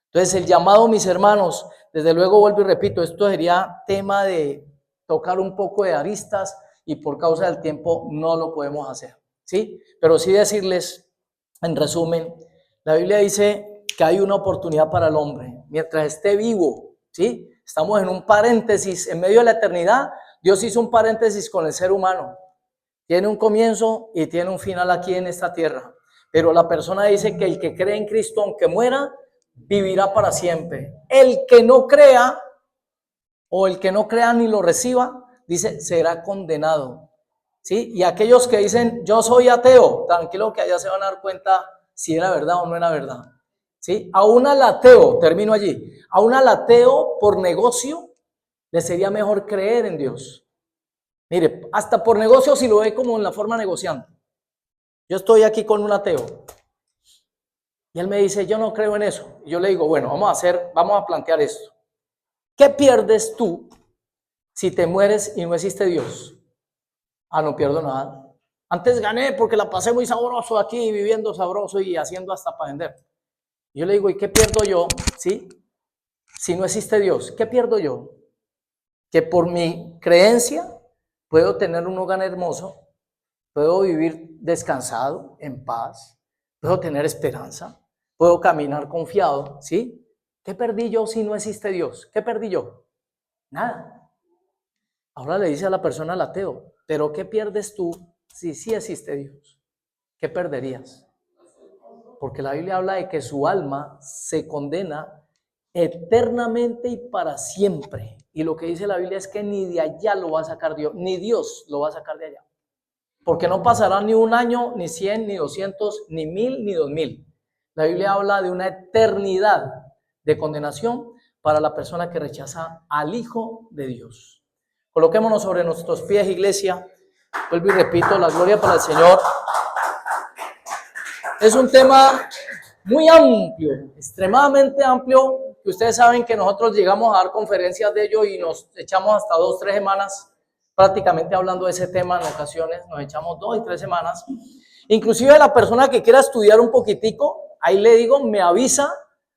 Entonces el llamado, mis hermanos, desde luego vuelvo y repito, esto sería tema de tocar un poco de aristas y por causa del tiempo no lo podemos hacer, ¿sí? Pero sí decirles, en resumen, la Biblia dice que hay una oportunidad para el hombre mientras esté vivo, ¿sí? Estamos en un paréntesis, en medio de la eternidad, Dios hizo un paréntesis con el ser humano. Tiene un comienzo y tiene un final aquí en esta tierra. Pero la persona dice que el que cree en Cristo, aunque muera, vivirá para siempre. El que no crea, o el que no crea ni lo reciba, dice, será condenado. ¿Sí? Y aquellos que dicen, yo soy ateo, tranquilo que allá se van a dar cuenta si era verdad o no era verdad. ¿Sí? Aún al ateo, termino allí, aún al ateo por negocio, le sería mejor creer en Dios. Mire, hasta por negocio si lo ve como en la forma negociante. Yo estoy aquí con un ateo y él me dice, yo no creo en eso. Y yo le digo, bueno, vamos a plantear esto. ¿Qué pierdes tú si te mueres y no existe Dios? Ah, no pierdo nada. Antes gané porque la pasé muy sabroso aquí, viviendo sabroso y haciendo hasta para vender. Y yo le digo, ¿y qué pierdo yo? ¿Sí? Si no existe Dios, ¿qué pierdo yo? Que por mi creencia puedo tener un hogar hermoso, puedo vivir descansado, en paz, puedo tener esperanza, puedo caminar confiado, ¿sí? ¿Qué perdí yo si no existe Dios? ¿Qué perdí yo? Nada. Ahora le dice a la persona al ateo, ¿pero qué pierdes tú si sí existe Dios? ¿Qué perderías? Porque la Biblia habla de que su alma se condena eternamente y para siempre. Y lo que dice la Biblia es que ni de allá lo va a sacar Dios, ni Dios lo va a sacar de allá. Porque no pasará ni un año, ni 100, ni 200, ni 1000, ni 2000. La Biblia habla de una eternidad de condenación para la persona que rechaza al Hijo de Dios. Coloquémonos sobre nuestros pies, iglesia. Vuelvo y repito, la gloria para el Señor. Es un tema muy amplio, extremadamente amplio, que ustedes saben que nosotros llegamos a dar conferencias de ello y nos echamos hasta 2 o 3 semanas prácticamente hablando de ese tema. En ocasiones nos echamos 2 y 3 semanas. Inclusive la persona que quiera estudiar un poquitico, ahí le digo, me avisa,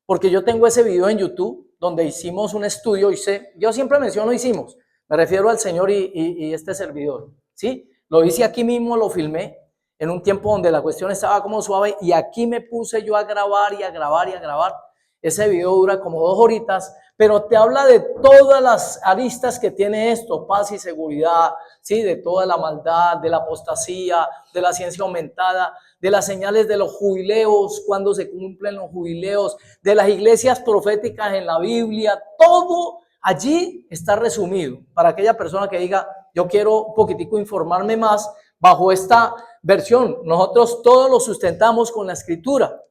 porque yo tengo ese video en YouTube donde hicimos un estudio. Yo siempre menciono hicimos, me refiero al Señor y este servidor, ¿sí? Lo hice aquí mismo, lo filmé en un tiempo donde la cuestión estaba como suave y aquí me puse yo a grabar y a grabar y a grabar. Ese video dura como 2 horitas, pero te habla de todas las aristas que tiene esto, paz y seguridad, ¿sí? De toda la maldad, de la apostasía, de la ciencia aumentada, de las señales de los jubileos, cuando se cumplen los jubileos, de las iglesias proféticas en la Biblia, todo allí está resumido. Para aquella persona que diga, yo quiero un poquitico informarme más bajo esta versión, nosotros todos lo sustentamos con la escritura.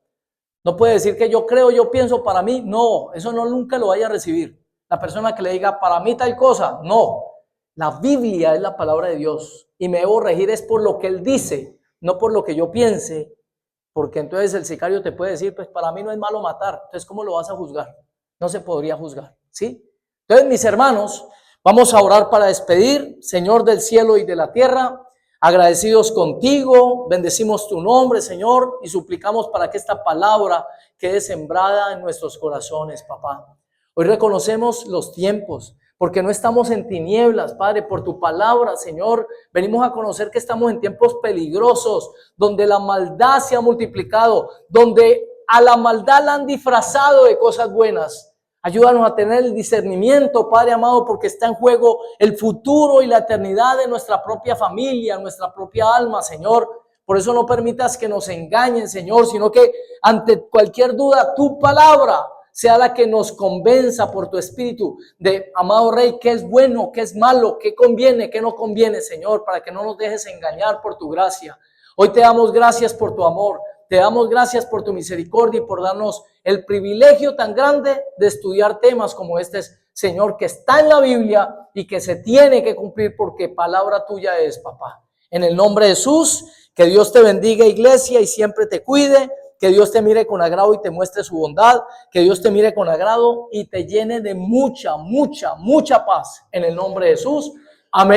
No puede decir que yo creo, yo pienso para mí. No, eso no nunca lo vaya a recibir. La persona que le diga para mí tal cosa, no. La Biblia es la palabra de Dios y me debo regir es por lo que Él dice, no por lo que yo piense, Porque entonces el sicario te puede decir, pues para mí no es malo matar, entonces ¿cómo lo vas a juzgar? No se podría juzgar, ¿sí? Entonces, mis hermanos, vamos a orar para despedir. Señor del cielo y de la tierra, agradecidos contigo, bendecimos tu nombre, Señor, y suplicamos para que esta palabra quede sembrada en nuestros corazones, papá. Hoy reconocemos los tiempos, porque no estamos en tinieblas, Padre, por tu palabra, Señor. Venimos a conocer que estamos en tiempos peligrosos, donde la maldad se ha multiplicado, donde a la maldad la han disfrazado de cosas buenas. Ayúdanos a tener el discernimiento, Padre amado, porque está en juego el futuro y la eternidad de nuestra propia familia, nuestra propia alma, Señor. Por eso no permitas que nos engañen, Señor, sino que ante cualquier duda, tu palabra sea la que nos convenza por tu espíritu de, amado Rey, qué es bueno, qué es malo, qué conviene, qué no conviene, Señor, para que no nos dejes engañar por tu gracia. Hoy te damos gracias por tu amor, te damos gracias por tu misericordia y por darnos el privilegio tan grande de estudiar temas como este, Señor, que está en la Biblia y que se tiene que cumplir porque palabra tuya es, papá. En el nombre de Jesús, que Dios te bendiga, iglesia, y siempre te cuide. Que Dios te mire con agrado y te muestre su bondad. Que Dios te mire con agrado y te llene de mucha, mucha, mucha paz. En el nombre de Jesús.